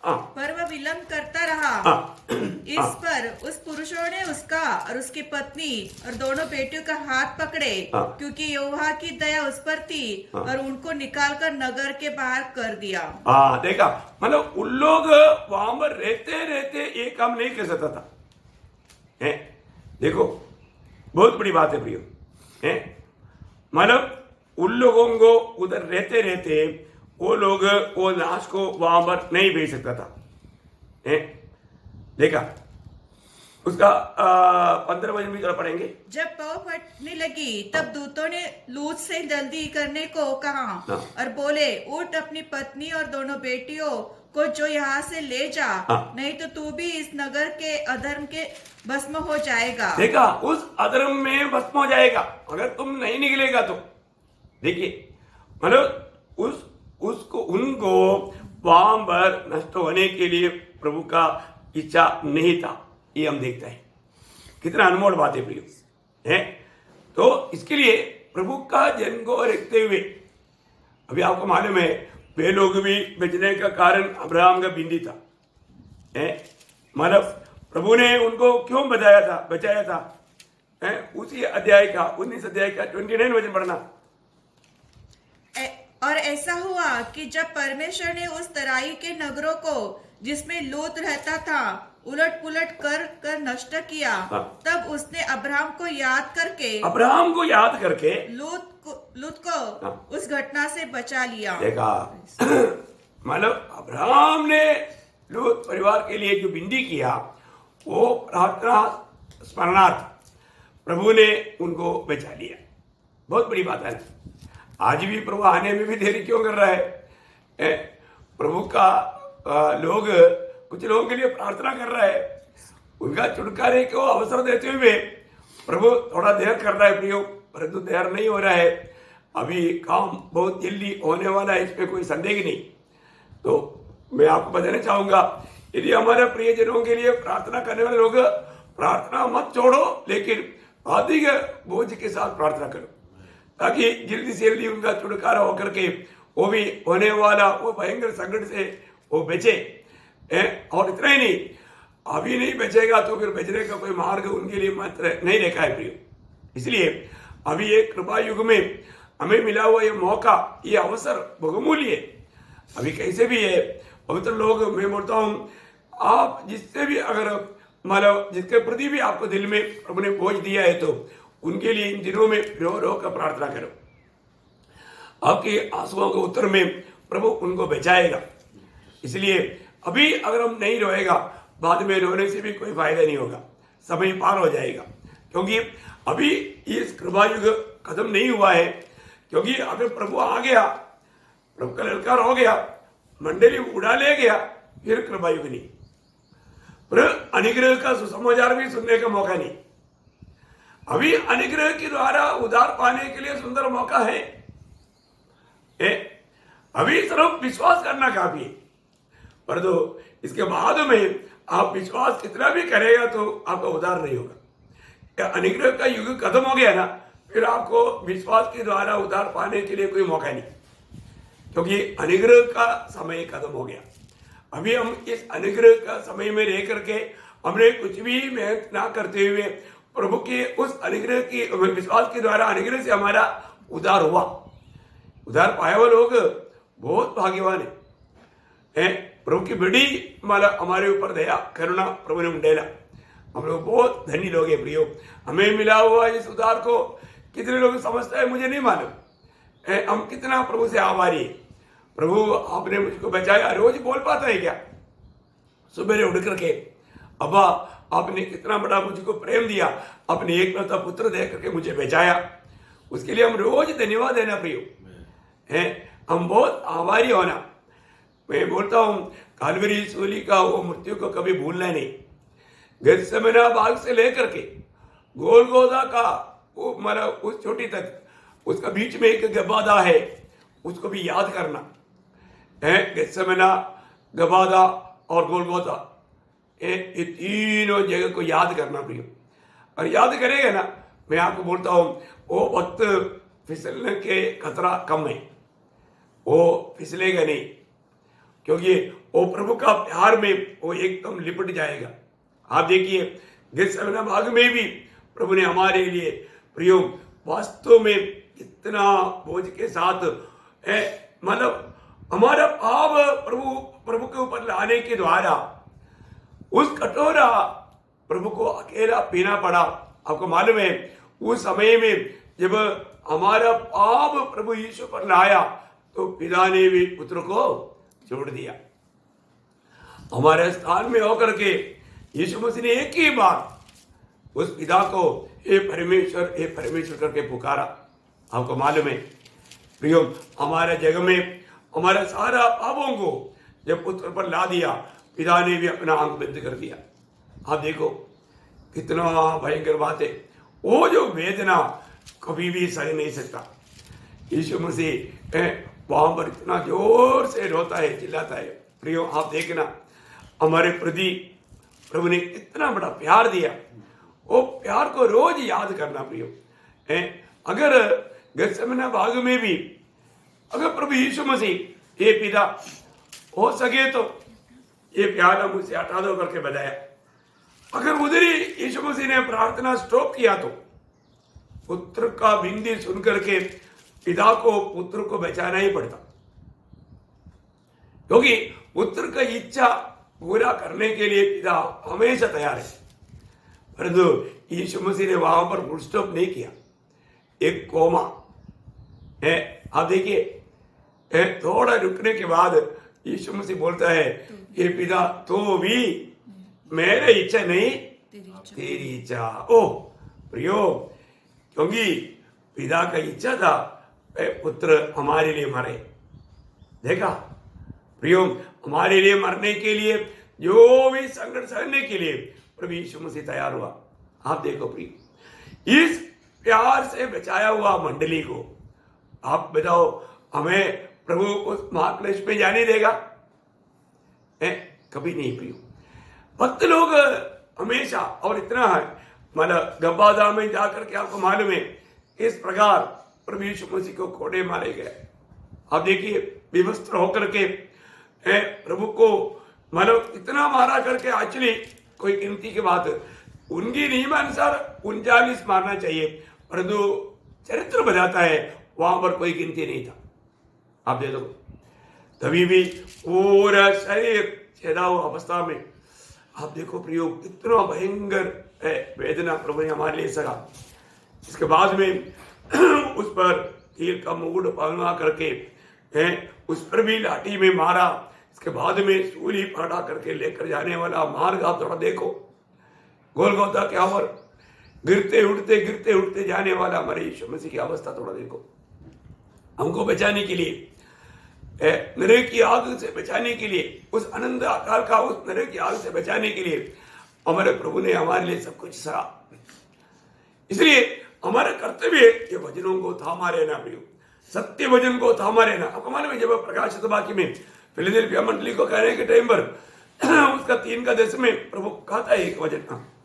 पर वह विलंब करता रहा। इस पर उस पुरुषों ने उसका और उसकी पत्नी और दोनों बेटियों का हाथ पकड़े, क्योंकि यहोवा की दया उस पर थी, और उनको निकालकर नगर के बाहर कर दिया। देखा मतलब उन लोग वहां पर रहते रहते ये काम नहीं कर सकता था है। देखो बहुत बड़ी बात है प्रियो है। मतलब उन लोगों को उधर रहते रहते वो लोग वो लाश को वहां पर नहीं भेज सकता था है। देखा उसका 15 वचन भी थोड़ा पढ़ेंगे। जब पौ फटने लगी तब दूतों ने लूत से जल्दी करने को कहा हाँ। और बोले, उठ अपनी पत्नी और दोनों बेटियों को जो यहाँ से ले जा, हाँ। नहीं तो तू भी इस नगर के अधर्म के भस्म हो जाएगा। देखा, उस अधर्म में भस्म हो जाएगा अगर तुम नहीं निकलेगा तो। देखिए, मतलब उनको वहां पर नष्ट होने के लिए प्रभु का इच्छा नहीं था। ये हम देखते हैं, कितना अनमोल बात है प्रियो है। तो इसके लिए प्रभु का जन को रखते हुए, अभी आपको मालूम है वे लोग भी बचने का कारण अब्राहम का बिंदी था है। मतलब प्रभु ने उनको क्यों बचाया था है? उसी अध्याय का 19 अध्याय का 29 वचन पढ़ना। और ऐसा हुआ कि जब परमेश्वर ने उस तराई के नगरों को जिसमें लूत रहता था उलट पुलट कर नष्ट किया, हाँ। तब उसने अब्राहम को याद करके लूत को हाँ। उस घटना से बचा लिया। देखा, मतलब अब्राहम ने लूत परिवार के लिए जो बिंदी किया वो प्रार्थना स्मरणार्थ प्रभु ने उनको बचा लिया। बहुत बड़ी बात है। आज भी प्रभु आने में भी देरी क्यों कर रहा है? प्रभु का लोग कुछ लोगों के लिए प्रार्थना कर रहा है, उनका छुटकारे को अवसर देते हुए प्रभु थोड़ा देर कर रहा है प्रियो, परंतु देर नहीं हो रहा है। अभी काम बहुत जल्दी होने वाला है, इसमें कोई संदेह नहीं। तो मैं आपको बताना चाहूंगा, यदि हमारे प्रियजनों के लिए प्रार्थना करने वाले लोग प्रार्थना मत छोड़ो, लेकिन अधिक बोझ के साथ प्रार्थना करो, ताकि जल्दी से जल्दी उनका छुटकारा होकर के वो भी होने वाला वो भयंकर संकट से वो बचे। और इतना ही नहीं, अभी नहीं बचेगा तो फिर बचने का कोई मार्ग उनके लिए मात्र नहीं देखा है प्रियो। इसलिए अभी ये कृपा युग में हमें मिला हुआ ये मौका, ये अवसर बहुमूल्य है। अभी कैसे भी है पवित्र लोग, मैं बोलता हूँ आप जिससे भी अगर मतलब जिसके प्रति भी आपको दिल में प्रभु ने बोझ दिया है तो उनके लिए इन दिनों में रो रो कर प्रार्थना करो। आपके आंसुओं के उत्तर में प्रभु उनको बचाएगा। इसलिए अभी अगर हम नहीं रोएगा, बाद में रोने से भी कोई फायदा नहीं होगा, समय पार हो जाएगा। क्योंकि अभी इस कृपा युग खत्म नहीं हुआ है, क्योंकि अगर प्रभु आ गया, प्रभु का ललकार हो गया, मंडली उड़ा ले गया, फिर कृपा युग नहीं, फिर अनुग्रह का सुसमाचार भी सुनने का मौका नहीं। अभी अनुग्रह के द्वारा उद्धार पाने के लिए सुंदर मौका है। अभी सिर्फ विश्वास करना काफी है, परंतु इसके बाद में आप विश्वास कितना भी करेगा तो आपका उद्धार नहीं होगा। अनुग्रह का युग खत्म हो गया ना, फिर आपको विश्वास के द्वारा उद्धार पाने के लिए कोई मौका नहीं, क्योंकि अनुग्रह का समय खत्म हो गया। अभी हम इस अनुग्रह का समय में रह करके हमने कुछ भी मेहनत ना करते हुए प्रभु के उस अनुग्रह की विश्वास के द्वारा अनुग्रह से हमारा उद्धार हुआ। उद्धार पाए हुए लोग बहुत भाग्यवान है। प्रभु की बड़ी माला हमारे ऊपर दया करुणा प्रभु ने उंडेला, हम लोग बहुत धनी लोग हैं प्रियो। हमें मिला हुआ इस उद्धार को कितने लोग समझते हैं मुझे नहीं मालूम। हम कितना प्रभु से आभारी है। प्रभु आपने मुझको बचाया, रोज बोल पाता है क्या? सुबह उठ करके अब्बा आपने कितना बड़ा मुझको प्रेम दिया, अपने एकलौता पुत्र दे करके मुझे बचाया, उसके लिए हम रोज धन्यवाद देना प्रियो है। हम बहुत आभारी होना। मैं बोलता हूँ कालवरी सूली का वो मृत्यु को कभी भूलना नहीं। गेत्सेमने बाग से लेकर के गोलगोथा का वो मतलब उस चोटी तक उसका बीच में एक गबादा है, उसको भी याद करना है। गेत्सेमने, गबादा और गोलगोथा, ये तीनों जगह को याद करना प्रियो। और याद करेगा ना, मैं आपको बोलता हूँ वो वक्त फिसलने के खतरा कम है, वो फिसलेगा नहीं, क्योंकि वो प्रभु का प्यार में वो एकदम लिपट जाएगा। आप देखिए गेत्सेमने बाग में भी प्रभु ने हमारे लिए प्रियो वास्तव में इतना बोझ के साथ मतलब हमारा पाप प्रभु के ऊपर लाने के द्वारा उस कटोरा प्रभु को अकेला पीना पड़ा। आपको मालूम है उस समय में जब हमारा पाप प्रभु यीशु पर लाया तो पिता ने भी पुत्र को छोड़ दिया। हमारे स्थान में होकर के यीशु मसीह ने एक ही बार उस पिता को हे परमेश्वर करके पुकारा। आपको मालूम है प्रियो, हमारे जग में हमारे सारा पापों को जब पुत्र पर ला दिया, पिता ने भी अपना आंख बंद कर दिया। आप देखो कितना भयंकर बात है। वो जो वेदना कभी भी सह नहीं सकता। यीशु मसीह वहां पर इतना जोर से रोता है, चिल्लाता है। प्रियो आप देखना, हमारे प्रति प्रभु ने इतना बड़ा प्यार दिया। वो प्यार को रोज याद करना प्रियो। अगर गत्सेमने बाग में भी अगर प्रभु यीशु मसीह, हे पिता हो सके तो ये प्याला मुझसे हटा दो करके बताया, अगर उधर ही यीशु मसीह ने प्रार्थना स्टॉप किया तो पुत्र का बिंदी सुनकर के पिता को पुत्र को बचाना ही पड़ता, क्योंकि पुत्र का इच्छा पूरा करने के लिए पिता हमेशा तैयार है। परंतु यीशु मसीह ने वहां पर फुल स्टॉप नहीं किया, एक कोमा है। आप देखिए थोड़ा रुकने के बाद यीशु मसीह बोलता है, ये पिता तो भी मेरी इच्छा नहीं तेरी इच्छा। ओह प्रियो, क्योंकि पिता का इच्छा था पुत्र हमारे लिए मरे। देखा प्रियो, हमारे लिए मरने के लिए, जो भी संकट सहने के लिए प्रभु यीशु मसीह तैयार हुआ। आप देखो प्रियो, इस प्यार से बचाया हुआ मंडली को आप बताओ, हमें प्रभु उस महाक्लेश में जाने देगा? कभी नहीं प्रियो। भक्त लोग हमेशा, और इतना है मतलब गब्बादा में जाकर के आपको मालूम है इस प्रकार प्रभु यीशु मसीह को कोड़े मारे गए। आप देखिए विवस्त्र होकर के प्रभु को मतलब इतना मारा करके, एक्चुअली कोई गिनती की बात उनकी नियमानुसार 39 मारना चाहिए, परंतु चरित्र बताता है वहां पर कोई गिनती नहीं था। आप देखो तभी भी पूरा शरीर छेदा हुआ अवस्था में, आप देखो प्रियो इतना भयंकर वेदना प्रभु ने हमारे लिए सहा। इसके बाद में उस पर कील का मुकुट पहना करके उस पर भी लाठी में मारा। इसके बाद में सूली पकड़ा करके लेकर जाने वाला मार्ग आप थोड़ा देखो, गोलगोथा के ओर गिरते उठते जाने वाला हमारे यीशु मसीह की अवस्था थोड़ा देखो। हमको बचाने के लिए, नरक की आग से बचाने के लिए, उस अनंत आकार का उस नरक की आग से बचाने के लिए हमारे प्रभु ने हमारे लिए सब कुछ सहा। इसलिए हमारा कर्तव्य है ये वचनों को थामा रहना प्रियो, सत्य वचन को थामा रहना। आपको मालूम है जब प्रकाशित वाक्य में फिलदेल्फिया मंडली को कहने के टाइम पर उसका 3:10 में प्रभु कहता है एक वचन,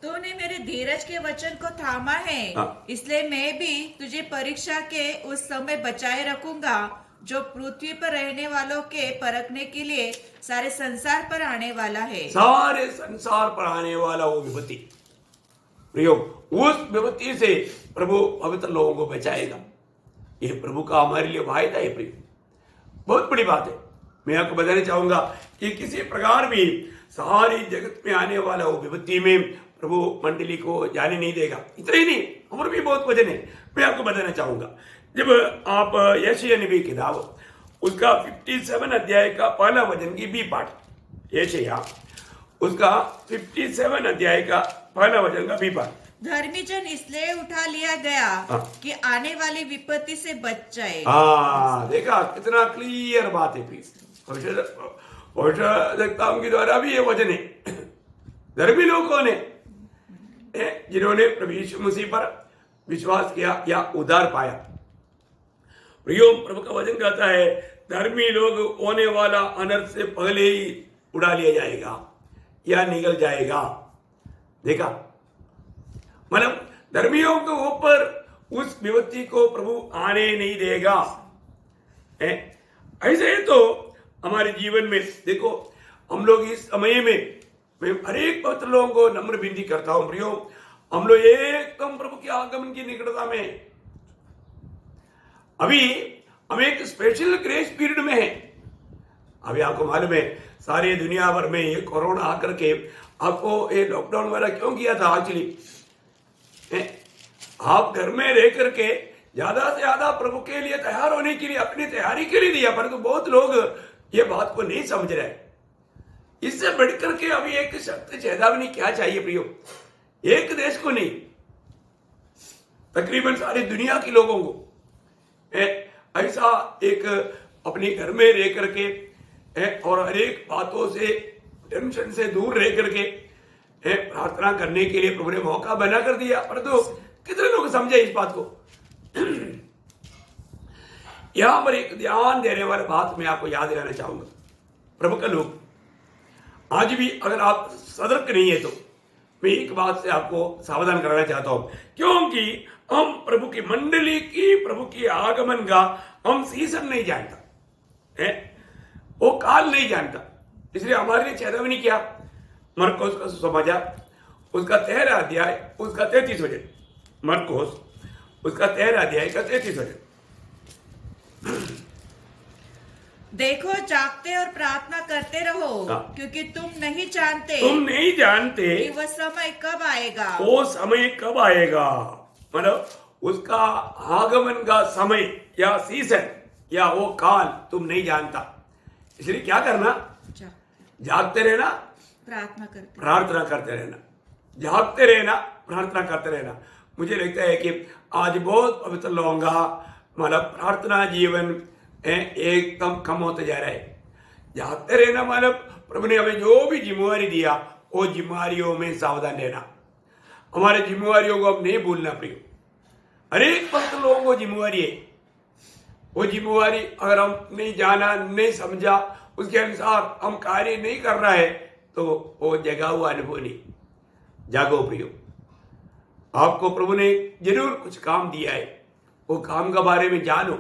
तूने मेरे धीरज के वचन को थामा है, इसलिए मैं भी तुझे परीक्षा के उस समय बचाए रखूंगा जो पृथ्वी पर रहने वालों के परखने के लिए सारे संसार पर आने वाला है। सारे संसार पर आने वाला वो विपत्ति प्रियो, उस विपत्ति से प्रभु पवित्र लोगों को बचाएगा। ये प्रभु का हमारे लिए वायदा है प्रियो, बहुत बड़ी बात है। मैं आपको बताना चाहूंगा कि किसी प्रकार भी सारी जगत में आने वाला वो विपत्ति में प्रभु मंडली को जाने नहीं देगा। इतना ही नहीं, और भी बहुत वचन है मैं आपको बताना चाहूंगा। जब आप यशायाह नबी किताब उसका 57 अध्याय का पहला वचन की बी पाठ, यशायाह उसका 57 अध्याय का पहला वचन का बी पाठ, धर्मी जन इसलिए उठा लिया गया कि आने वाली विपत्ति से बच जाए। देखा कितना क्लियर बात है प्लीज। भविष्यवक्ताओं के द्वारा भी ये वचन है। धर्मी लोगों ने जिन्होंने प्रभु यीशु मसीह पर विश्वास किया या उद्धार पाया, प्रियो प्रभु का वचन कहता है धर्मी लोग होने वाला अनर्थ से पहले ही उड़ा लिया जाएगा या निकल जाएगा। देखा मतलब धर्मियों के ऊपर उस विपत्ति को प्रभु आने नहीं देगा। ऐसे ही तो हमारे जीवन में देखो, हम लोग इस समय में, मैं हर एक पवित्र लोगों को नम्र विनती करता हूं प्रियो, हम लोग एकदम प्रभु के आगमन की निकटता में, अभी हम एक स्पेशल ग्रेस पीरियड में है। अभी आपको मालूम है सारी दुनिया भर में ये कोरोना आकर के आपको ये लॉकडाउन वगैरह क्यों किया था? एक्चुअली आप घर में रह करके ज्यादा से ज्यादा प्रभु के लिए तैयार होने के लिए अपनी तैयारी के लिए दिया, परंतु बहुत लोग ये बात को नहीं समझ रहे। इससे बढ़कर के अभी एक सख्त चेतावनी क्या चाहिए प्रियो, एक देश को नहीं, तकरीबन सारी दुनिया के लोगों को ऐसा एक अपने घर में रह करके और हर एक बातों से, टेंशन से दूर रह करके प्रार्थना करने के लिए प्रभु ने मौका बना कर दिया। परंतु कितने लोग समझे इस बात को? यहां पर एक ध्यान देने वाली बात मैं आपको याद दिलाना चाहूंगा। प्रभु का लोग आज भी अगर आप सतर्क नहीं है तो मैं एक बात से आपको सावधान कराना चाहता हूं, क्योंकि हम प्रभु की मंडली की, प्रभु की आगमन का हम सीजन नहीं जानता है, वो काल नहीं जानता। इसलिए हमारे लिए चेतावनी किया, मरकोस का सुसमाचार उसका 13 अध्याय उसका 33 वचन, मरकोस उसका 13 अध्याय का 33 वचन। देखो जागते और प्रार्थना करते रहो, क्योंकि तुम नहीं जानते कि वह समय कब आएगा। वो समय कब आएगा, मतलब उसका आगमन का समय या सीजन या वो काल तुम नहीं जानता। इसलिए क्या करना? जागते रहना, प्रार्थना करते रहना, जागते रहना, प्रार्थना करते रहना। मुझे लगता है कि आज बहुत पवित्र लोगों का मतलब प्रार्थना जीवन एकदम कम होते जा रहा है। जागते रहना मतलब प्रभु ने हमें जो भी जिम्मेवारी दिया वो जिम्मेवारियों में सावधान रहना, हमारे जिम्मेवारियों को हम नहीं भूलना। प्रिय, हर एक पवित्र लोगों को जिम्मेवारी है। वो जिम्मेवारी अगर हम नहीं जाना, नहीं समझा, उसके अनुसार हम कार्य नहीं कर रहा है तो वो जगा हुआ अनुभव नहीं। जागो प्रियो, आपको प्रभु ने जरूर कुछ काम दिया है, वो काम के बारे में जानो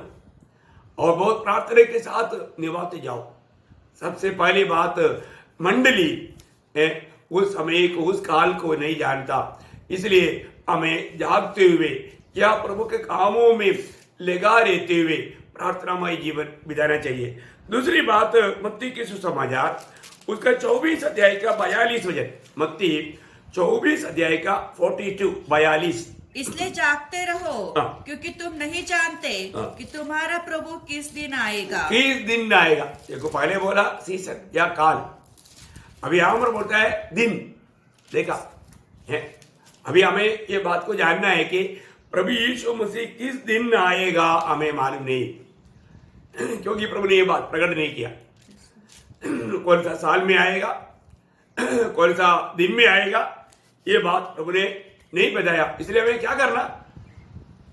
और बहुत प्रार्थना के साथ निभाते जाओ। सबसे पहली बात, मंडली उस समय को, उस काल को नहीं जानता, इसलिए हमें जागते हुए या प्रभु के कामों में लगा रहते हुए प्रार्थनामय जीवन बिताना चाहिए। दूसरी बात, मत्ती के सुसमाचार उसका 24 अध्याय का 42 वचन, मत्ती 24 अध्याय का 42-42। इसलिए जागते रहो, क्योंकि तुम नहीं जानते कि तुम्हारा प्रभु किस दिन आएगा। किस दिन आएगा? देखो, पहले बोला सीजन या काल, अभी यहां पर बोलता है दिन। देखा है, अभी हमें ये बात को जानना है कि प्रभु यीशु मसीह किस दिन आएगा, हमें मालूम नहीं, क्योंकि प्रभु ने ये बात प्रकट नहीं किया। कौन सा साल में आएगा, कौन सा दिन में आएगा, ये बात प्रभु ने नहीं बताया। इसलिए हमें क्या करना?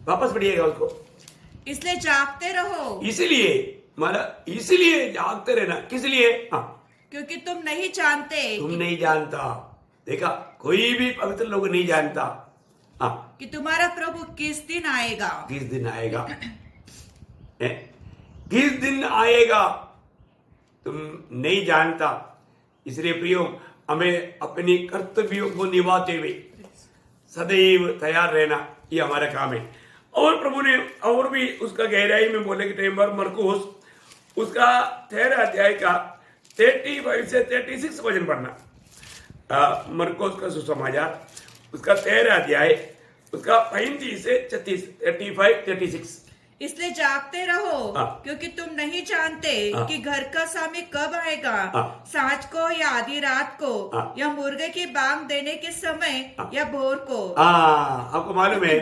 वापस पढ़िएगा उसको। इसलिए जागते रहो, इसलिए मतलब इसलिए जागते रहना, किस लिए? क्योंकि तुम नहीं जानते, तुम नहीं जानता। देखा, कोई भी पवित्र लोग नहीं जानता कि तुम्हारा प्रभु किस दिन आएगा। किस दिन आएगा किस दिन आएगा तुम नहीं जानता। इसलिए प्रियो, हमें अपनी कर्तव्यों को निभाते हुए सदैव तैयार रहना, ये हमारा काम है। और प्रभु ने और भी उसका गहराई में बोले के टाइम पर मरकुस उसका 13 अध्याय का 35 से 36 वचन पढ़ना। मरकुस का सुसमाचार उसका 13 अध्याय उसका 35 से 36, 35-36। इसलिए जागते रहो, क्योंकि तुम नहीं जानते कि घर का समय कब आएगा, सांझ को या आधी रात को, या मुर्गे की बांग देने के समय या भोर को। आपको मालूम है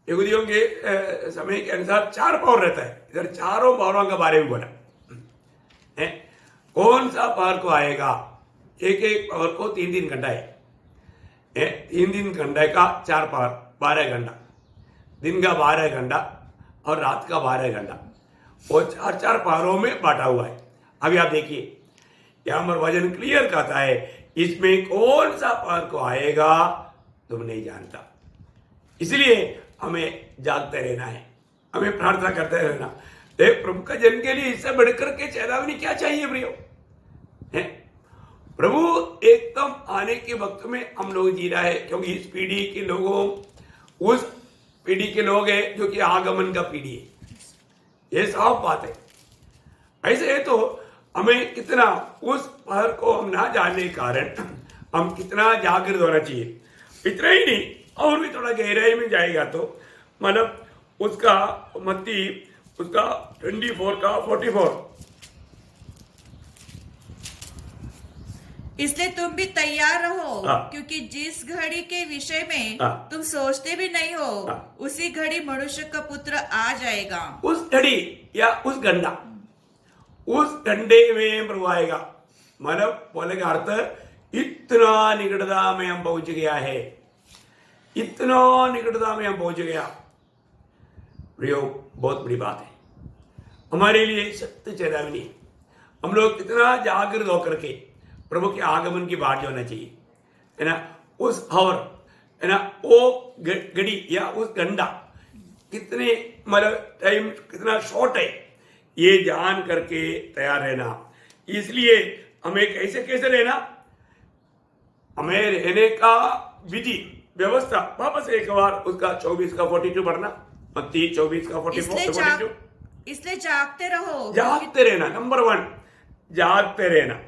यहूदियों के समय के अनुसार 4 पहर रहता है। इधर चारों पहरों के बारे में बोला है। कौन सा पहर को आएगा? एक पहर को 3-3 घंटा है। 3-3 घंटे का 4 पहर, 12 घंटा, दिन का 12 घंटा और रात का 12 घंटा, वो 4-4 पहरों में बांटा हुआ है। अभी आप देखिए, यहां पर वचन क्लियर कहता है, इसमें कौन सा पहर को आएगा तुम नहीं जानता। इसलिए हमें जागते रहना है, हमें प्रार्थना करते रहना। देख, प्रभु का जन्म के लिए इससे बढ़कर के चेतावनी क्या चाहिए प्रियो? प्रभु एकदम आने के वक्त में हम लोग जी रहा है, क्योंकि इस पीढ़ी के लोगों, उस पीढ़ी के लोग हैं जो कि आगमन का पीढ़ी है, ये साफ बात है। ऐसे है तो हमें कितना उस पहर को हम ना जानने के कारण हम कितना जागृत होना चाहिए। इतना ही नहीं, और भी थोड़ा गहराई में जाएगा तो मतलब उसका मत्ती उसका 24 का 44। इसलिए तुम भी तैयार रहो, हाँ। क्योंकि जिस घड़ी के विषय में हाँ। तुम सोचते भी नहीं हो, हाँ। उसी घड़ी मनुष्य का पुत्र आ जाएगा। उस घड़ी या उस घंटा, उस घंटे में प्रभु आएगा। मतलब बोले का अर्थ इतना निकटता में हम पहुंच गया है, इतना निकटता में हम पहुंच गया। प्रियो, बहुत बड़ी बात है हमारे लिए, सत्य चेतावनी है। हम लोग कितना जागृत होकर के प्रभु के आगमन की बात जो होना चाहिए, है ना, उस आवर, है ना, वो घड़ी या उस घंटा कितने मतलब टाइम कितना शॉर्ट है, ये जान करके तैयार रहना। इसलिए हमें कैसे कैसे रहना, हमें रहने का विधि व्यवस्था, वापस एक बार उसका 24 का 42 पढ़ना, मत्ती 24 का 42। इसलिए जागते रहो, जागते रहना, नंबर 1 जागते रहना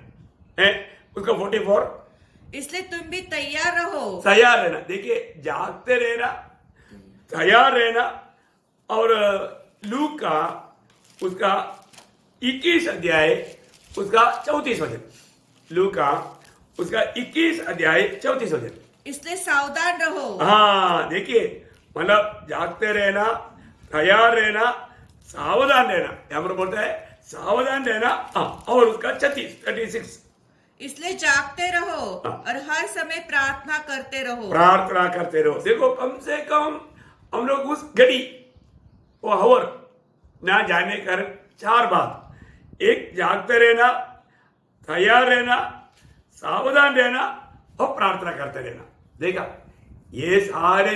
है, उसका 44। इसलिए तुम भी तैयार रहो। तैयार रहना, देखिए, जागते रहना, तैयार रहना। और लूक का उसका 21 अध्याय उसका 34 वचन, लूक का उसका 21 अध्याय 34 वचन। इसलिए सावधान रहो। हाँ, देखिए, मतलब जागते रहना, तैयार रहना, सावधान रहना। यहाँ पर बोलता है सावधान रहना। और उसका 36। इसलिए जागते रहो हाँ। और हर समय प्रार्थना करते रहो। प्रार्थना करते रहो। देखो, कम से कम हम लोग उस घड़ी, वो हवर ना जाने कर 4 बात, एक जागते रहना, तैयार रहना, सावधान रहना और प्रार्थना करते रहना। देखा, ये सारे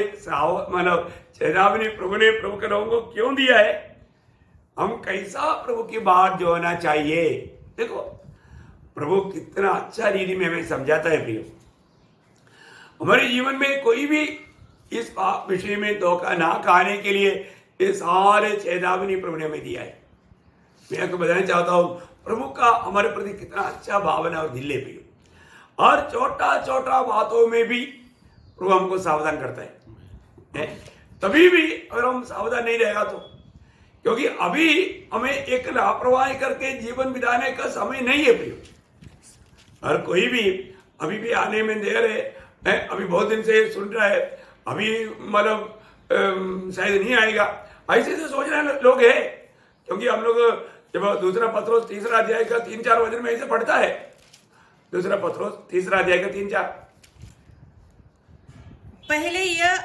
मतलब चेतावनी प्रभु ने प्रभु के लोगों को क्यों दिया है, हम कैसा प्रभु की बात जो होना चाहिए। देखो, प्रभु कितना अच्छा रीति में हमें समझाता है। प्रियो, हमारे जीवन में कोई भी इस विषय में धोखा ना खाने के लिए ये सारे चेतावनी प्रभु ने हमें दिया है। मैं आपको बताना चाहता हूं, प्रभु का हमारे प्रति कितना अच्छा भावना और दिल है। प्रियो, और छोटा छोटा बातों में भी प्रभु हमको सावधान करता है। तभी भी अगर हम सावधान नहीं रहेगा तो, क्योंकि अभी हमें एक लापरवाही करके जीवन बिताने का समय नहीं है। प्रियो, हर कोई भी अभी भी आने में देर है, अभी बहुत दिन से सुन रहा है, अभी मतलब शायद नहीं आएगा, ऐसे से सोच रहे लोग हैं। क्योंकि हम लोग जब दूसरा पत्रोस 3 अध्याय का 3-4 वचन में ऐसे पढ़ता है, दूसरा पत्रोस 3 अध्याय का 3-4। पहले यह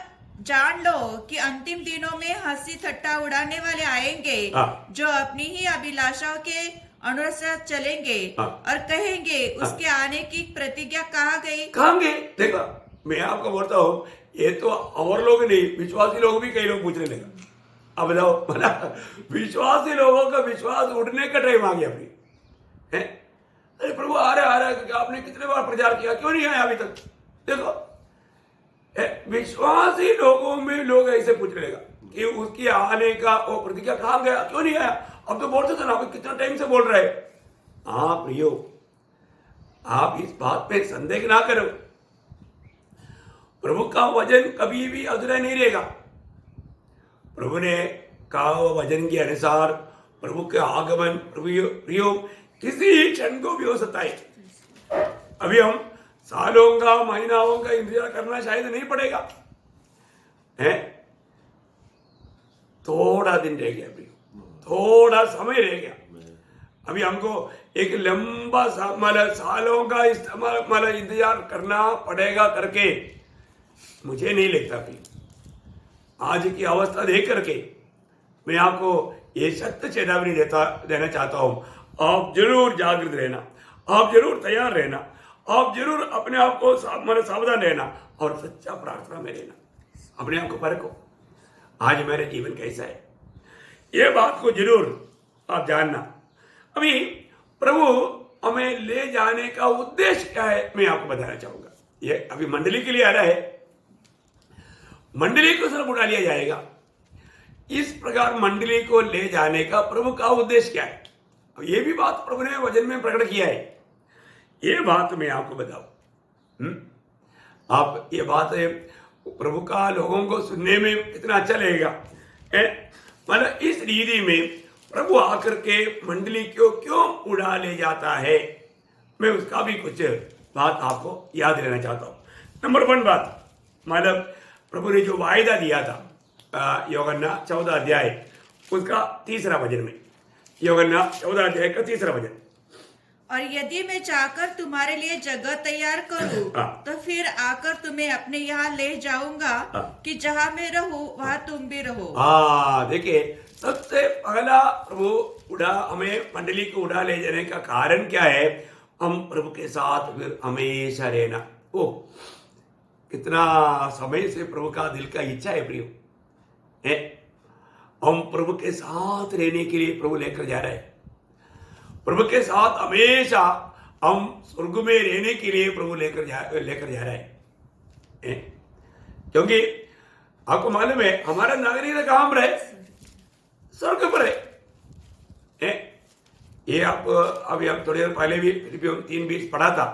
जान लो कि अंतिम दिनों में हंसी ठट्टा उड़ाने वाले आएंगे, जो अपनी ही अभिलाषाओं के अनुसार चलेंगे और कहेंगे, उसके आने की प्रतिज्ञा कहाँ गई। देखो, मैं आपको बोलता हूँ, ये तो और लोग नहीं, विश्वासी लोग भी कई लोग पूछने लगे। अब बताओ, विश्वासी लोगों का विश्वास उठने का टाइम आ गया। अभी है, अरे प्रभु आ रहा है, आपने कितने बार प्रचार किया, क्यों नहीं आया अभी तक। देखो, विश्वासी लोगों में लोग ऐसे पूछने लगा कि उसकी आने का वो प्रतिज्ञा कहाँ गया, क्यों नहीं आया। अब तो बोलते थे ना, कितना टाइम से बोल रहे। हाँ प्रियो, आप इस बात पे संदेह ना करो, प्रभु का वचन कभी भी अधूरा नहीं रहेगा। प्रभु ने कहा वचन के अनुसार प्रभु के आगमन प्रियो किसी क्षण को भी हो सकता है। अभी हम सालों का, महीनाओं का इंतजार करना शायद नहीं पड़ेगा, है, थोड़ा दिन रह गया, थोड़ा समय रह गया। अभी हमको एक लंबा मतलब सालों का मतलब इंतजार करना पड़ेगा करके मुझे नहीं लगता। भी आज की अवस्था देख करके मैं आपको ये सत्य चेतावनी देना चाहता हूं, आप जरूर जागृत रहना, आप जरूर तैयार रहना, आप जरूर अपने आप को मतलब सावधान रहना और सच्चा प्रार्थना में रहना। अपने आप को परखो, आज मेरा जीवन कैसा है, ये बात को जरूर आप जानना। अभी प्रभु हमें ले जाने का उद्देश्य क्या है, मैं आपको बताना चाहूंगा। ये अभी मंडली के लिए आ रहा है, मंडली को सिर्फ उठा लिया जाएगा। इस प्रकार मंडली को ले जाने का प्रभु का उद्देश्य क्या है, ये भी बात प्रभु ने वचन में प्रकट किया है। ये बात मैं आपको बताऊं, आप ये बात है प्रभु का लोगों को सुनने में कितना अच्छा लगेगा। मतलब इस रीति में प्रभु आकर के मंडली को क्यों उड़ा ले जाता है, मैं उसका भी कुछ बात आपको याद रहना चाहता हूँ। नंबर 1 बात, मतलब प्रभु ने जो वायदा दिया था यूहन्ना 14 अध्याय उसका 3रा वचन में, यूहन्ना 14 अध्याय का 3रा वचन, और यदि मैं जाकर तुम्हारे लिए जगह तैयार करूं हाँ। तो फिर आकर तुम्हें अपने यहाँ ले जाऊंगा हाँ। कि जहाँ मैं रहूं वहाँ तुम भी रहो। देखिए, सबसे पहला प्रभु उड़ा हमें मंडली को उड़ा ले जाने का कारण क्या है? हम प्रभु के साथ फिर हमेशा रहना। ओ कितना समय से प्रभु का दिल का इच्छा है प्रियो, हम प्रभु के साथ रहने के लिए प्रभु लेकर जा रहे हैं। प्रभु के साथ हमेशा हम स्वर्ग में रहने के लिए प्रभु लेकर जा रहे हैं। क्योंकि आपको मालूम है हमारा नागरिक कहाँ पर है? स्वर्ग पर है। ये आप अभी आप थोड़ी देर पहले भी फिलिपियों 3:20 पढ़ा था।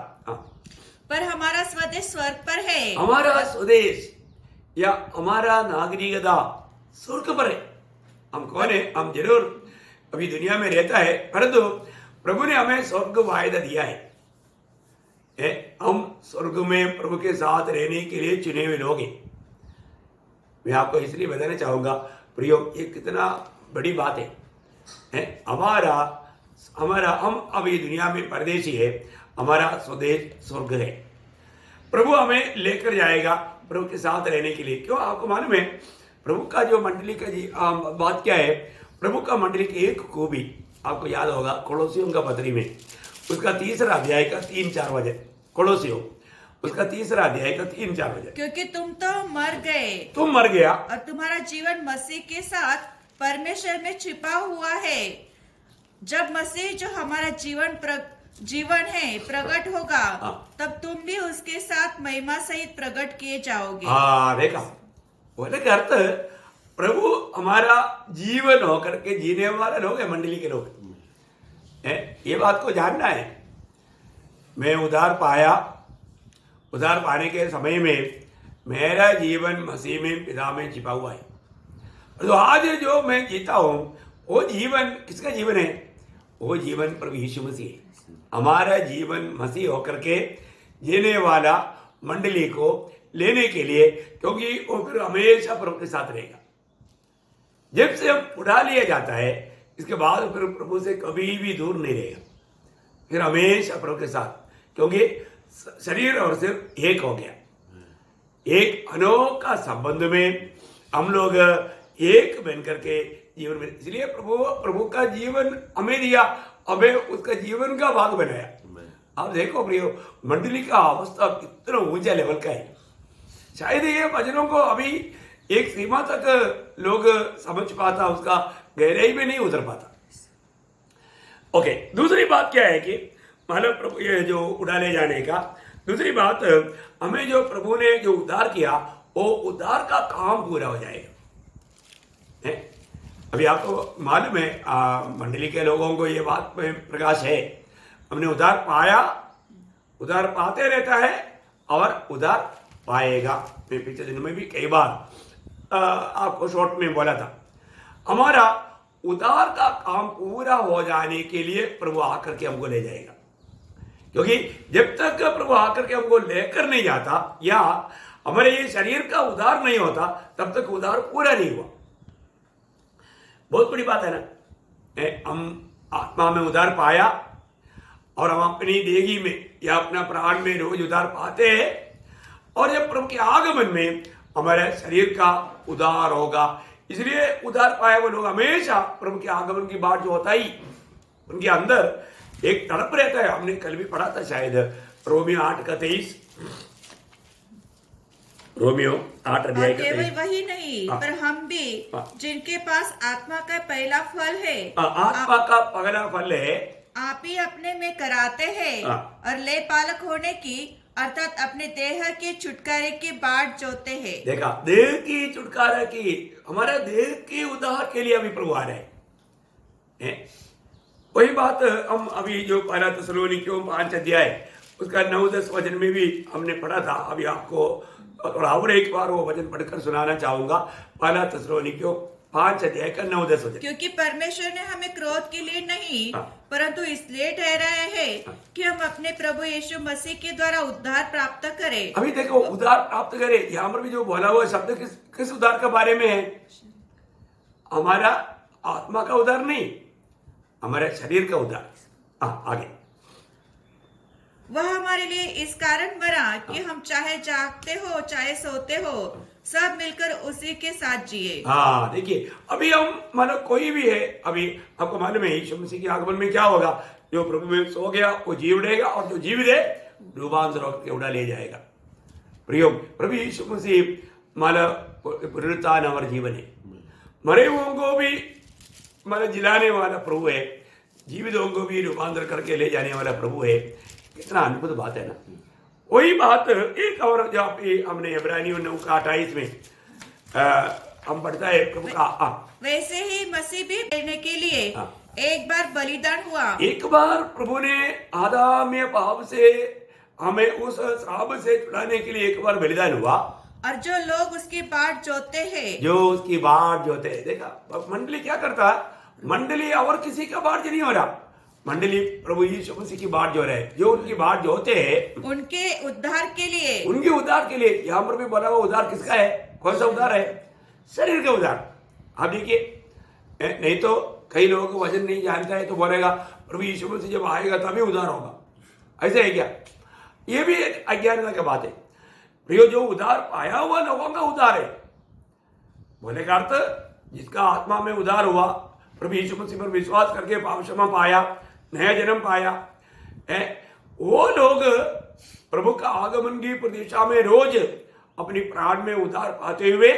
पर हमारा स्वदेश स्वर्ग पर है। हमारा स्वदेश या हमारा नागरिकता स्वर्ग पर है। हम कौन है? हम जरूर अभी दुनिया में रहता है, परंतु प्रभु ने हमें स्वर्ग वायदा दिया है। हम स्वर्ग में प्रभु के साथ रहने के लिए चुने हुए लोग हैं। मैं आपको इसलिए बताना चाहूंगा प्रियो, ये कितना बड़ी बात है। हमारा हम अभी दुनिया में परदेशी है, हमारा स्वदेश स्वर्ग है। प्रभु हमें लेकर जाएगा प्रभु के साथ रहने के लिए। क्यों? आपको मालूम है प्रभु का जो मंडली का बात क्या है? प्रभु का मंडली की एक खूबी आपको याद होगा, कोलोसियों का पत्री में उसका 3रा अध्याय का 3-4 वचन, कोलोसियों उसका 3रा अध्याय का 3-4 वचन, क्योंकि तुम तो मर गए, तुम मर गया और तुम्हारा जीवन मसीह के साथ परमेश्वर में छिपा हुआ है। जब मसीह जो हमारा जीवन है प्रकट होगा, तब तुम भी उसके साथ महिमा सहित प्रकट किए जाओगे। देखा, बोले का अर्थ प्रभु हमारा जीवन होकर के जीने वाले लोग है, मंडली के लोग है। ये बात को जानना है। मैं उधार पाने के समय में मेरा जीवन मसीह में पिता में छिपा हुआ है। तो आज जो मैं जीता हूं वो जीवन किसका जीवन है? वो जीवन प्रभु यीशु मसीह है। हमारा जीवन मसीह होकर के जीने वाला मंडली को लेने के लिए, क्योंकि वो फिर हमेशा प्रभु के साथ रहेगा। जब से हम उठा लिया जाता है, इसके बाद फिर प्रभु से कभी भी दूर नहीं रहेगा, फिर हमेशा प्रभु के साथ, क्योंकि शरीर और सिर एक हो गया। एक अनोखा संबंध में हम लोग एक बन करके जीवन में, इसलिए प्रभु का जीवन हमें दिया, हमें उसका जीवन का भाग बनाया। आप देखो प्रियो, मंडली का अवस्था कितना ऊंचा लेवल का है। शायद ये वचनों को अभी एक सीमा तक लोग समझ पाता, उसका गहराई में नहीं उतर पाता। ओके, दूसरी बात क्या है कि मतलब प्रभु ये जो उड़ा ले जाने का दूसरी बात, हमें जो प्रभु ने जो उद्धार किया वो उद्धार का काम पूरा हो जाएगा। अभी आपको मालूम है मंडली के लोगों को ये बात में प्रकाश है, हमने उद्धार पाया, उद्धार पाते रहता है और उद्धार पाएगा। मैं पिछले दिनों में भी कई बार आपको शॉर्ट में बोला था, हमारा उद्धार का काम पूरा हो जाने के लिए प्रभु आकर के हमको ले जाएगा। क्योंकि जब तक प्रभु आकर के हमको लेकर नहीं जाता या हमारे ये शरीर का उद्धार नहीं होता, तब तक उद्धार पूरा नहीं हुआ। बहुत बड़ी बात है ना। हम आत्मा में उद्धार पाया और हम अपनी देही में या अपना प्राण में रोज उद्धार पाते हैं, और जब प्रभु के आगमन में हमारे शरीर का उद्धार होगा। इसलिए उद्धार पाए वो लोग हमेशा प्रभु के आगमन की बात जो होता ही उनके अंदर एक तड़प रहता है। हमने कल भी पढ़ा था शायद रोमियो 8:23, रोमियो 8 अध्याय का 23। केवल वही नहीं, पर हम भी जिनके पास आत्मा का पहला फल है, आत्मा का पहला फल है, आप ही अपने में कराते हैं और ले पालक होने की अर्थात अपने देह के छुटकारे की बाट जोते हैं। देखा, देह की छुटकारा की, हमारा देह के उद्धार के लिए अभी प्रभु आ रहे हैं। वही बात हम अभी जो पहला थिस्सलुनीकियों 5 अध्याय उसका 9-10 वचन में भी हमने पढ़ा था। अभी आपको और एक बार वो वचन पढ़कर सुनाना चाहूंगा। पहला थिस्सलुनीकियों 5 अध्याय का 9-10 वचन। क्योंकि परमेश्वर ने हमें क्रोध के लिए नहीं हाँ। परंतु इसलिए ठहराया है हाँ। कि हम अपने प्रभु यीशु मसीह के द्वारा उद्धार प्राप्त करें। अभी देखो उद्धार प्राप्त करे, यहाँ पर भी जो बोला हुआ शब्द किस उद्धार के बारे में है? हमारा आत्मा का उद्धार नहीं, हमारे शरीर का उद्धार। आगे वह हमारे लिए इस कारण मरा कि हम चाहे जागते हो चाहे सोते हो सब मिलकर उसी के साथ जिए। हाँ देखिए, अभी हम मतलब कोई भी है, अभी आपको मालूम है यीशु मसीह के आगमन में क्या होगा? जो प्रभु में सो गया वो जी उठेगा और जो जीवित है डूबांतर होकर उड़ा ले जाएगा। प्रियो, प्रभु यीशु मसीह मतलब पुनरुत्थान हमारे जीवन है। मरे हुओं को भी मतलब जिलाने वाला प्रभु है, जीवितों को भी रूपांतर करके ले जाने वाला प्रभु है। कितना अद्भुत बात है ना। वही बात एक और जहाँ पे हमने इब्रानियों 9:28 में हम पढ़ता है प्रभु का वैसे ही मसीह भी लेने के लिए एक बार बलिदान हुआ। एक बार प्रभु ने आदम पाप से हमें उस श्राप से छुड़ाने के लिए एक बार बलिदान हुआ। और जो लोग उसकी बाट जोते हैं, जो उसकी बाट जोते हैं, देखा मंडली क्या करता है? मंडली और किसी का बाट नहीं हो रहा, मंडली प्रभु यीशु मसीह की बाट जो रहे, जो उनकी बाट जो होते हैं उनके उद्धार के लिए, उनके उद्धार के लिए। यहाँ पर भी बोला हुआ उद्धार किसका है? कौन सा उद्धार है? शरीर का उद्धार। आप देखिए, नहीं तो कई लोगों को वचन नहीं जानता है तो बोलेगा प्रभु यीशु मसीह जब आएगा तभी उद्धार होगा, ऐसा है क्या? ये भी एक अज्ञानता की बात है। प्रियो, जो उद्धार पाया हुआ लोगों का उद्धार है, बोले का अर्थ जिसका आत्मा में उद्धार हुआ, प्रभु यीशु मसीह पर विश्वास करके पाप क्षमा पाया, नया जन्म पाया है, वो लोग प्रभु का आगमन की प्रतीक्षा में रोज अपनी प्राण में उद्धार पाते हुए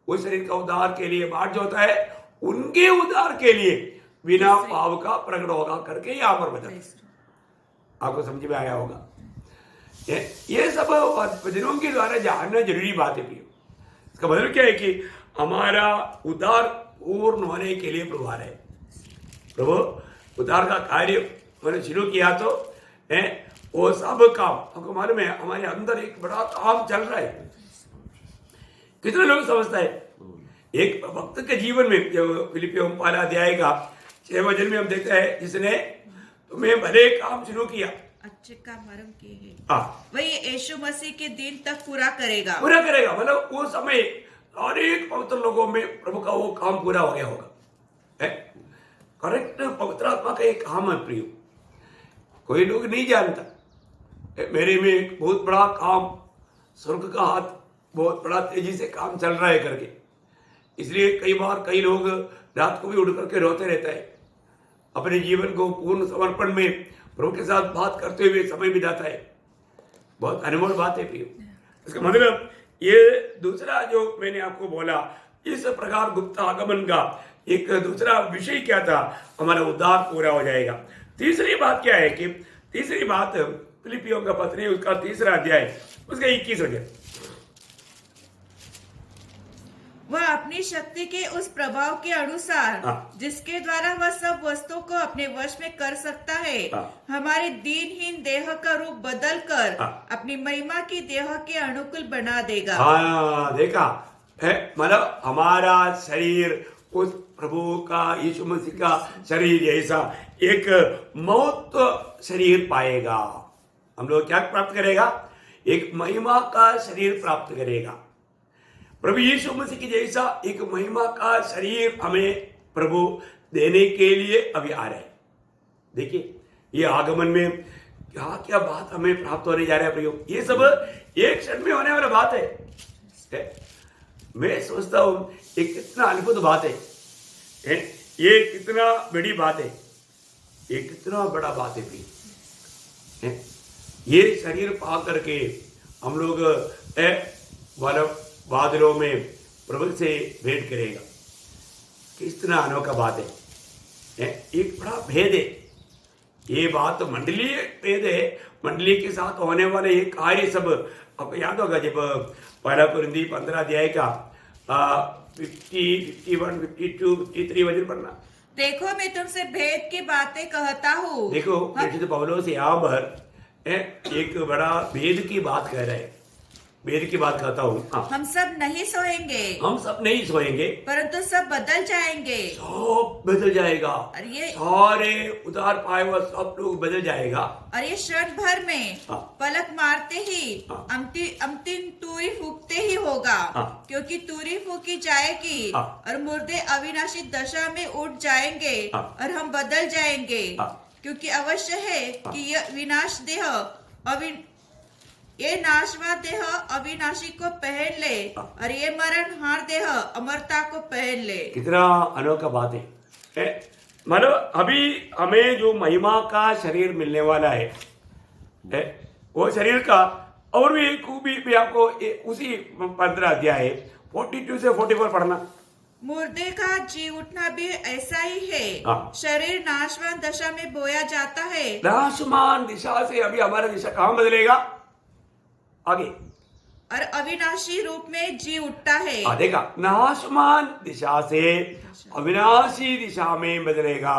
उस शरीर का उद्धार के लिए बाट जो होता है, उनके उद्धार के लिए बिना पाप का प्रकट होगा करके यहाँ पर बता। आपको समझ में आया होगा? ये सब वचनों के द्वारा जानना जरूरी बात है। इसका मतलब क्या है कि हमारा उद्धार पूर्ण होने के लिए प्रभु आ रहे हैं। प्रभु उद्धार का कार्य मैंने शुरू किया तो है, वो सब काम आपको मालूम है हमारे अंदर एक बड़ा काम चल रहा है। कितने लोग समझता है? एक भक्त के जीवन में जो फिलिपियों वाला अध्याय का 6 वचन में हम देखते हैं, जिसने तुम्हें भले काम शुरू किया, अच्छे काम आरंभ किए हैं, वही यीशु मसीह के दिन तक पूरा करेगा। मतलब वो समय अनेक पवित्र लोगों में प्रभु का वो काम पूरा हो गया होगा। करेक्ट, पवित्र आत्मा का एक काम है प्रियो। कोई लोग नहीं जानता मेरे में एक बहुत बड़ा काम, स्वर्ग का हाथ बहुत बड़ा तेजी से काम चल रहा है करके। इसलिए कई बार कई लोग रात को भी उठ करके रोते रहता है, अपने जीवन को पूर्ण समर्पण में प्रभु के साथ बात करते हुए समय बिताता है। बहुत अनमोल बात है प्रियो। इसका मतलब ये दूसरा जो मैंने आपको बोला, इस प्रकार गुप्त आगमन का एक दूसरा विषय क्या था? हमारा उद्धार पूरा हो जाएगा। तीसरी बात क्या है कि तीसरी बात फिलिपियों का पत्री उसका 3 अध्याय उसका 21 वचन, वह अपनी शक्ति के उस प्रभाव के अनुसार जिसके द्वारा वह सब वस्तुओं को अपने वश में कर सकता है, हमारे दीनहीन देह का रूप बदल कर अपनी महिमा की देह के अनुकूल बना देगा। हाँ देखा है, मतलब हमारा शरीर उस प्रभु का यीशु मसीह का शरीर जैसा एक मौत शरीर पाएगा। हम लोग क्या प्राप्त करेगा? एक महिमा का शरीर प्राप्त करेगा। प्रभु यीशु मसीह की जैसा एक महिमा का शरीर हमें प्रभु देने के लिए अभी आ रहे हैं। देखिए ये आगमन में क्या क्या बात हमें प्राप्त होने जा रहा है प्रयोग, ये सब एक क्षण में होने वाला बात है। मैं सोचता हूं ये कितना अद्भुत बात है, ये कितना बड़ी बात है, ये कितना बड़ा बात है भी। ये शरीर पा करके हम लोग बादलों में प्रभु से भेंट करेगा। कितना अनोखा बात है, एक बड़ा भेद है। ये बात मंडलीय भेद है, मंडली के साथ होने वाले ये कार्य सब आपको याद होगा। जब 1 कुरिन्थी 15 अध्याय का 50, 51, 52, 53 वचन पढ़ना। देखो मैं तुमसे भेद की बातें कहता हूँ। देखो पौलुस यहाँ पर एक बड़ा भेद की बात कह रहे हैं। वेद की बात कहता हूँ। हाँ, हम सब नहीं सोएंगे, हम सब नहीं सोएंगे, परंतु सब बदल जाएंगे। सब बदल जाएगा, और ये सारे उतार पाए हुआ सब लोग बदल जाएगा। और ये क्षण भर में हाँ। पलक मारते ही हाँ। अंतिम तूरी फूकते ही होगा। हाँ। क्योंकि तूरी फूकी जाएगी हाँ। और मुर्दे अविनाशी दशा में उठ जाएंगे हाँ। और हम बदल जाएंगे। हाँ। क्योंकि अवश्य है हाँ। कि यह विनाश देह ये नाशवान देह अविनाशी को पहन ले हाँ। और ये मरण हार देह अमरता को पहन ले। कितना अनोखा बात है। मतलब अभी हमें जो महिमा का शरीर मिलने वाला है, वो शरीर का और भी खूबी भी आपको उसी 15 अध्याय 42 से 44 पढ़ना। मुर्दे का जी उठना भी ऐसा ही है। हाँ। शरीर नाशवान दशा में बोया जाता है नाशमान दिशा से अभी हमारा दिशा कहाँ बदलेगा? आगे और अविनाशी रूप में जी उठता है। देखा, नाशमान दिशा से अविनाशी दिशा में बदलेगा।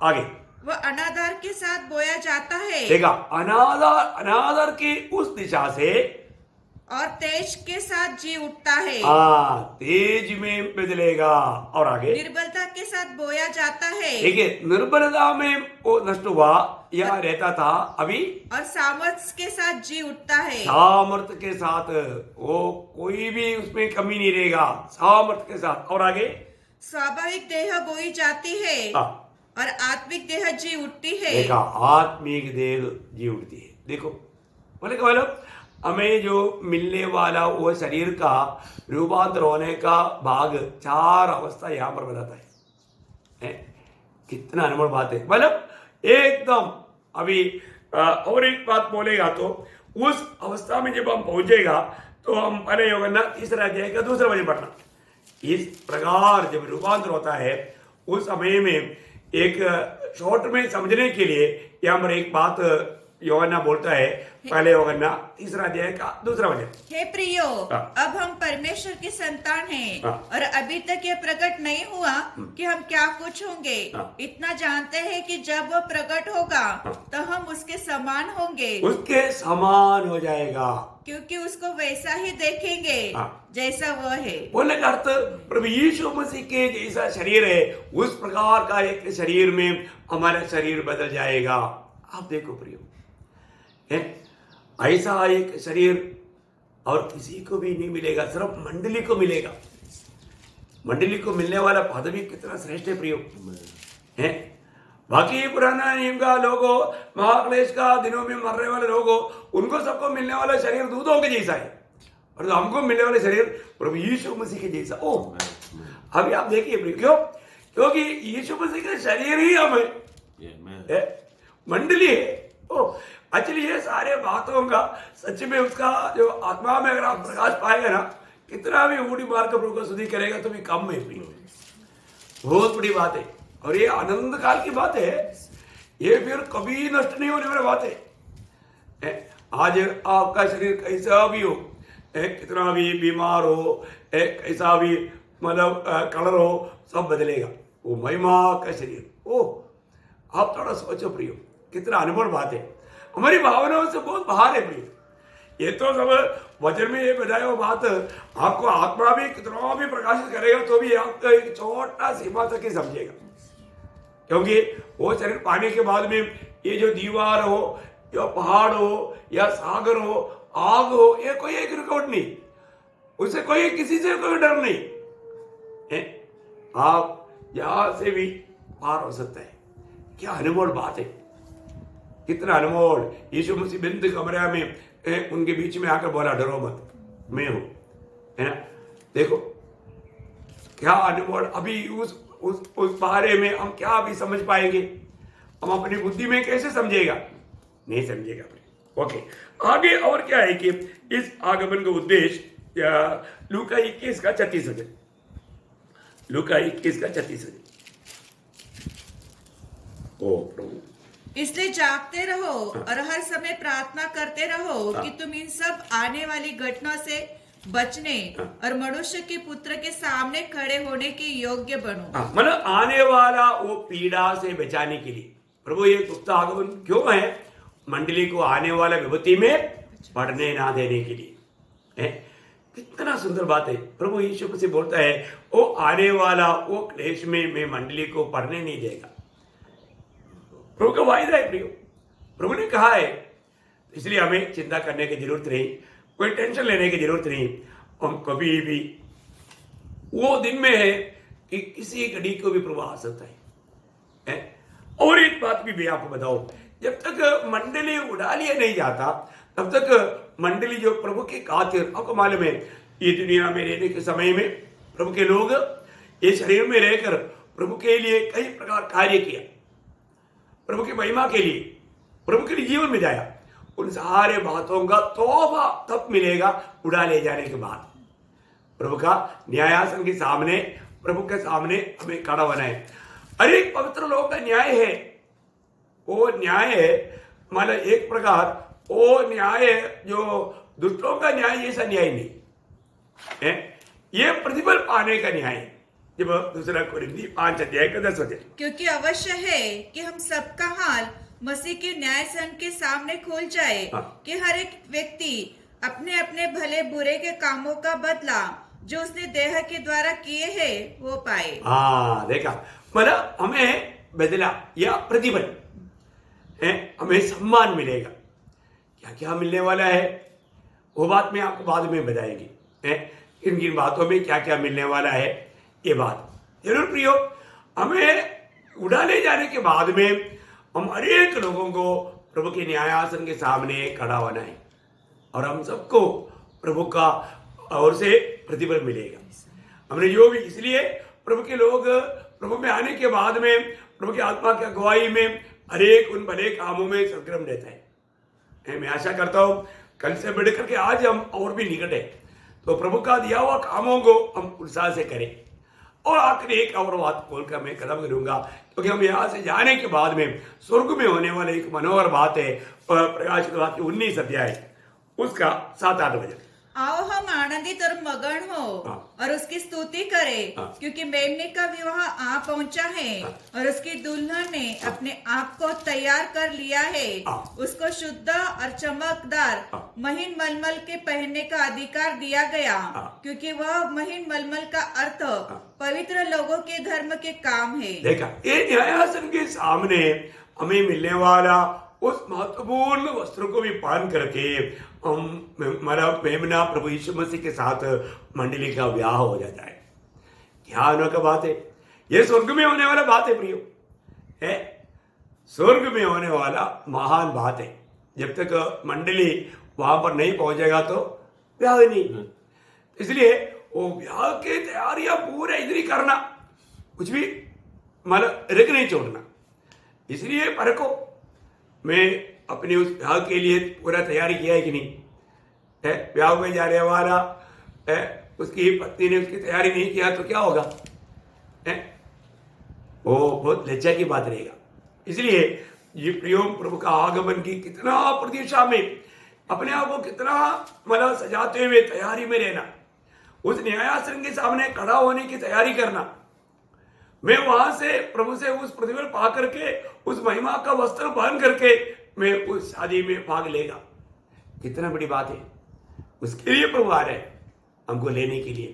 आगे वह अनादर के साथ बोया जाता है देखा, अनादर की उस दिशा से और तेज के साथ जी उठता है। तेज में बदलेगा। और आगे निर्बलता के साथ बोया जाता है। देखिए, निर्बलता में वो नष्ट हुआ या रहता था, अभी और सामर्थ्य के साथ जी उठता है। सामर्थ्य के साथ, वो कोई भी उसमें कमी नहीं रहेगा, सामर्थ्य के साथ। और आगे स्वाभाविक देह बोई जाती है और आत्मिक देह जी उठती है। देखा, आत्मिक देह जी उठती है। देखो बोले मतलब हमें जो मिलने वाला वो शरीर का रूपांतर होने का भाग 4 अवस्था यहाँ पर बताता है। कितना अनमोल बात है। मतलब एकदम अभी और एक बात बोलेगा तो उस अवस्था में जब हम पहुंचेगा तो हम पहले होगा ना, तीसरा अध्याय का दूसरा वचन पढ़ना। इस प्रकार जब रूपांतर होता है उस समय में एक शॉर्ट में समझने के लिए यहाँ पर एक बात योहन्ना बोलता है, पहले योहन्ना 3 अध्याय का दूसरा वचन। हे प्रियो, हाँ। अब हम परमेश्वर की संतान हैं हाँ। और अभी तक यह प्रकट नहीं हुआ कि हम क्या कुछ होंगे। हाँ। इतना जानते हैं कि जब वह प्रकट होगा हाँ। तो हम उसके समान होंगे, उसके समान हो जाएगा, क्योंकि उसको वैसा ही देखेंगे हाँ। जैसा वह है। बोलने का अर्थ प्रभु यीशु मसीह के जैसा शरीर है उस प्रकार का एक शरीर में हमारा शरीर बदल जाएगा। आप देखो प्रियो, ऐसा एक शरीर और किसी को भी नहीं मिलेगा, सिर्फ मंडली को मिलेगा। मंडली को मिलने वाला पदवी कितना श्रेष्ठ है प्रियो। है बाकी पुराना नियम का लोगों, महाक्लेश का दिनों में मरने वाले लोगों, उनको सबको मिलने वाला शरीर दूधों के जैसा है, और हमको मिलने वाले शरीर प्रभु यीशु मसीह के जैसा। ओ अभी आप देखिए प्रियो, क्यों? क्योंकि यीशु मसीह का शरीर ही हम है, मंडली है। ओ एक्चुअली ये सारे बातों का सच में उसका जो आत्मा में अगर आप प्रकाश पाएगा ना, कितना भी ऊटी मार कर प्रभु को स्तुति करेगा तो भी कम है प्रियो। बहुत बड़ी बात है और ये आनंद काल की बात है, ये फिर कभी नष्ट नहीं होने वाली बात है। आज आपका शरीर कैसा भी हो, कितना भी बीमार हो, कैसा भी मतलब कलर हो, सब बदलेगा। वो महिमा का शरीर। ओह आप थोड़ा सोचो प्रियो, कितना अनुभव बात है, हमारी भावनाओं से बहुत बाहर है प्रियो। ये तो सब वचन में ये बताया वो बात आपको आत्मा भी कितना भी प्रकाशित करेगा तो भी आपका एक छोटा सीमा तक ही समझेगा, क्योंकि वो शरीर पाने के बाद में ये जो दीवार हो या पहाड़ हो या सागर हो, आग हो, ये कोई एक रिकॉर्ड नहीं, उससे कोई किसी से कोई डर नहीं है। आप यहां से भी पार हो सकता है। क्या अनमोल बात है, कितना अनमोल। यीशु मसीह बंद कमरे में उनके बीच में आकर बोला, डरो मत, मैं हूं, है ना। देखो क्या अनमोल। अभी उस बारे में हम क्या भी समझ पाएंगे, हम अपनी बुद्धि में कैसे समझेगा, नहीं समझेगा। ओके, आगे और क्या है कि इस आगमन का उद्देश्य लूका 21 का 36 वचन, लूका 21 का 36 वचन। ओ प्रभु, इसलिए जागते रहो और हर समय प्रार्थना करते रहो कि तुम इन सब आने वाली घटना से बचने और मनुष्य के पुत्र के सामने खड़े होने के योग्य बनो। मतलब आने वाला वो पीड़ा से बचाने के लिए प्रभु ये गुप्त आगमन क्यों है? मंडली को आने वाला विपत्ति में पड़ने ना देने के लिए। है। कितना सुंदर बात है। प्रभु यीशु मसीह बोलता है वो आने वाला वो क्लेश में मैं मंडली को पढ़ने नहीं देगा। प्रभु का वायदा है प्रियो, प्रभु ने कहा है, इसलिए हमें चिंता करने की जरूरत नहीं, कोई टेंशन लेने की जरूरत नहीं। हम कभी भी वो दिन में है कि किसी घड़ी को भी प्रभु आ सकता है। और एक बात भी मैं आपको बताऊं, जब तक मंडली उड़ा लिया नहीं जाता तब तक मंडली जो प्रभु के खातिर, आपको मालूम है ये दुनिया में रहने के समय में प्रभु के लोग ये शरीर में रहकर प्रभु के लिए कई प्रकार कार्य किया, प्रभु की महिमा के लिए, प्रभु के लिए जीवन में जाया। उन सारे बातों का तौबा तब मिलेगा उड़ा ले जाने के बाद। प्रभु का न्यायासन के सामने, प्रभु के सामने हमें खड़ा होना है। हर एक पवित्र लोगों का न्याय है, वो न्याय है मतलब एक प्रकार वो न्याय जो दुष्टों का न्याय जैसा न्याय नहीं है, ये प्रतिफल पाने का न्याय है। जब दूसरा कोरिन्थी 5:10 क्योंकि अवश्य है कि हम सबका हाल मसीह के न्यायसन के सामने खुल जाए, कि हर एक व्यक्ति अपने अपने भले बुरे के कामों का बदला जो उसने देह के द्वारा किए हैं वो पाए। हाँ देखा, मतलब हमें बदला या प्रतिफल है, हमें सम्मान मिलेगा। क्या क्या मिलने वाला है वो बात मैं आपको बाद में बताएगी है, किन किन बातों में क्या क्या मिलने वाला है ये बात जरूर प्रियो। हमें उड़ा ले जाने के बाद में हम हर एक लोगों को प्रभु के न्यायासन के सामने खड़ा होना है और हम सबको प्रभु का ओर से प्रतिफल मिलेगा। हमने जो भी, इसलिए प्रभु के लोग प्रभु में आने के बाद में प्रभु की आत्मा की अगुवाई में हर एक उन भले कामों में सरगर्म रहता है। मैं आशा करता हूं कल से बढ़ करके आज हम और भी निकट है तो प्रभु का दिया हुआ कामों को हम उत्साह से करें। और आखिरी एक और बात बोलकर मैं खत्म करूंगा, क्योंकि हम यहाँ से जाने के बाद में स्वर्ग में होने वाले एक मनोहर बात है, प्रकाश की बात 19 अध्याय उसका 7-8 वचन। आओ हम आनंदित और मगन हो और उसकी स्तुति करें, क्योंकि मेमने का विवाह आ पहुंचा है और उसकी दुल्हन ने अपने आप को तैयार कर लिया है। उसको शुद्ध और चमकदार महीन मलमल के पहनने का अधिकार दिया गया, क्योंकि वह महीन मलमल का अर्थ पवित्र लोगों के धर्म के काम है। देखा, ये न्यायासन के सामने हमें मिलने वाला उस महत्वपूर्ण वस्त्र को भी पहन करके हम हमारा मेमना प्रभु यीशु मसीह के साथ मंडली का ब्याह हो जाता है। क्या अनोखा बात है, ये स्वर्ग में होने वाला बात है प्रियो, है स्वर्ग में होने वाला महान बात है। जब तक मंडली वहां पर नहीं पहुंचेगा तो ब्याह नहीं। इसलिए वो ब्याह की तैयारियां पूरा इधर ही करना, कुछ भी मतलब रख नहीं छोड़ना। इसलिए परखो मैं अपने उस ब्याह के लिए पूरा तैयारी किया है कि नहीं है। ब्याह में जाने वाला है, उसकी पत्नी ने उसकी तैयारी नहीं किया तो क्या होगा है, वो बहुत लज्जा की बात रहेगा। इसलिए ये प्रियो प्रभु का आगमन की कितना प्रतीक्षा में अपने आप को कितना मतलब सजाते हुए तैयारी में रहना, उस न्यायासन के सामने खड़ा होने की तैयारी करना। मैं वहां से प्रभु से उस प्रतिफल पा करके उस महिमा का वस्त्र पहन करके मैं उस शादी में भाग लेगा। कितना बड़ी बात है, उसके लिए प्रभु आ रहे हैं हमको लेने के लिए।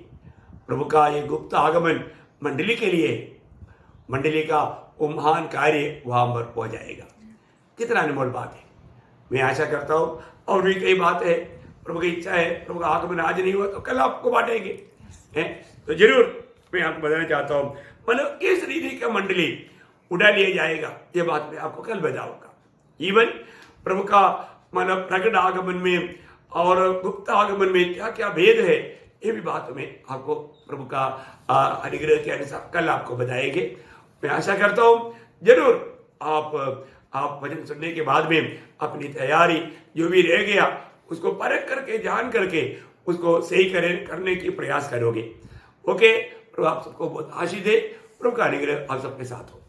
प्रभु का ये गुप्त आगमन मंडली के लिए, मंडली का वो महान कार्य वहां पर हो जाएगा। कितना अनमोल बात है। मैं आशा करता हूं और भी कई बात है, प्रभु की इच्छा है प्रभु का आगमन आज नहीं हुआ तो कल आपको बांटेंगे तो जरूर मैं आपको बताना चाहता हूं मतलब किस रीति का मंडली उड़ा लिया जाएगा, ये बात मैं आपको कल बताऊंगा। इवन प्रभु का मतलब प्रकट आगमन में और गुप्त आगमन में क्या क्या भेद है ये भी बात में आपको प्रभु का अनुग्रह के अनुसार कल आपको बताएंगे। मैं आशा करता हूँ जरूर आप वचन सुनने के बाद में अपनी तैयारी जो भी रह गया उसको परख करके जान करके उसको सही करने की प्रयास करोगे। ओके, प्रभु आप सबको बहुत आशीष दे, प्रभु का अनुग्रह आप सबके साथ हो।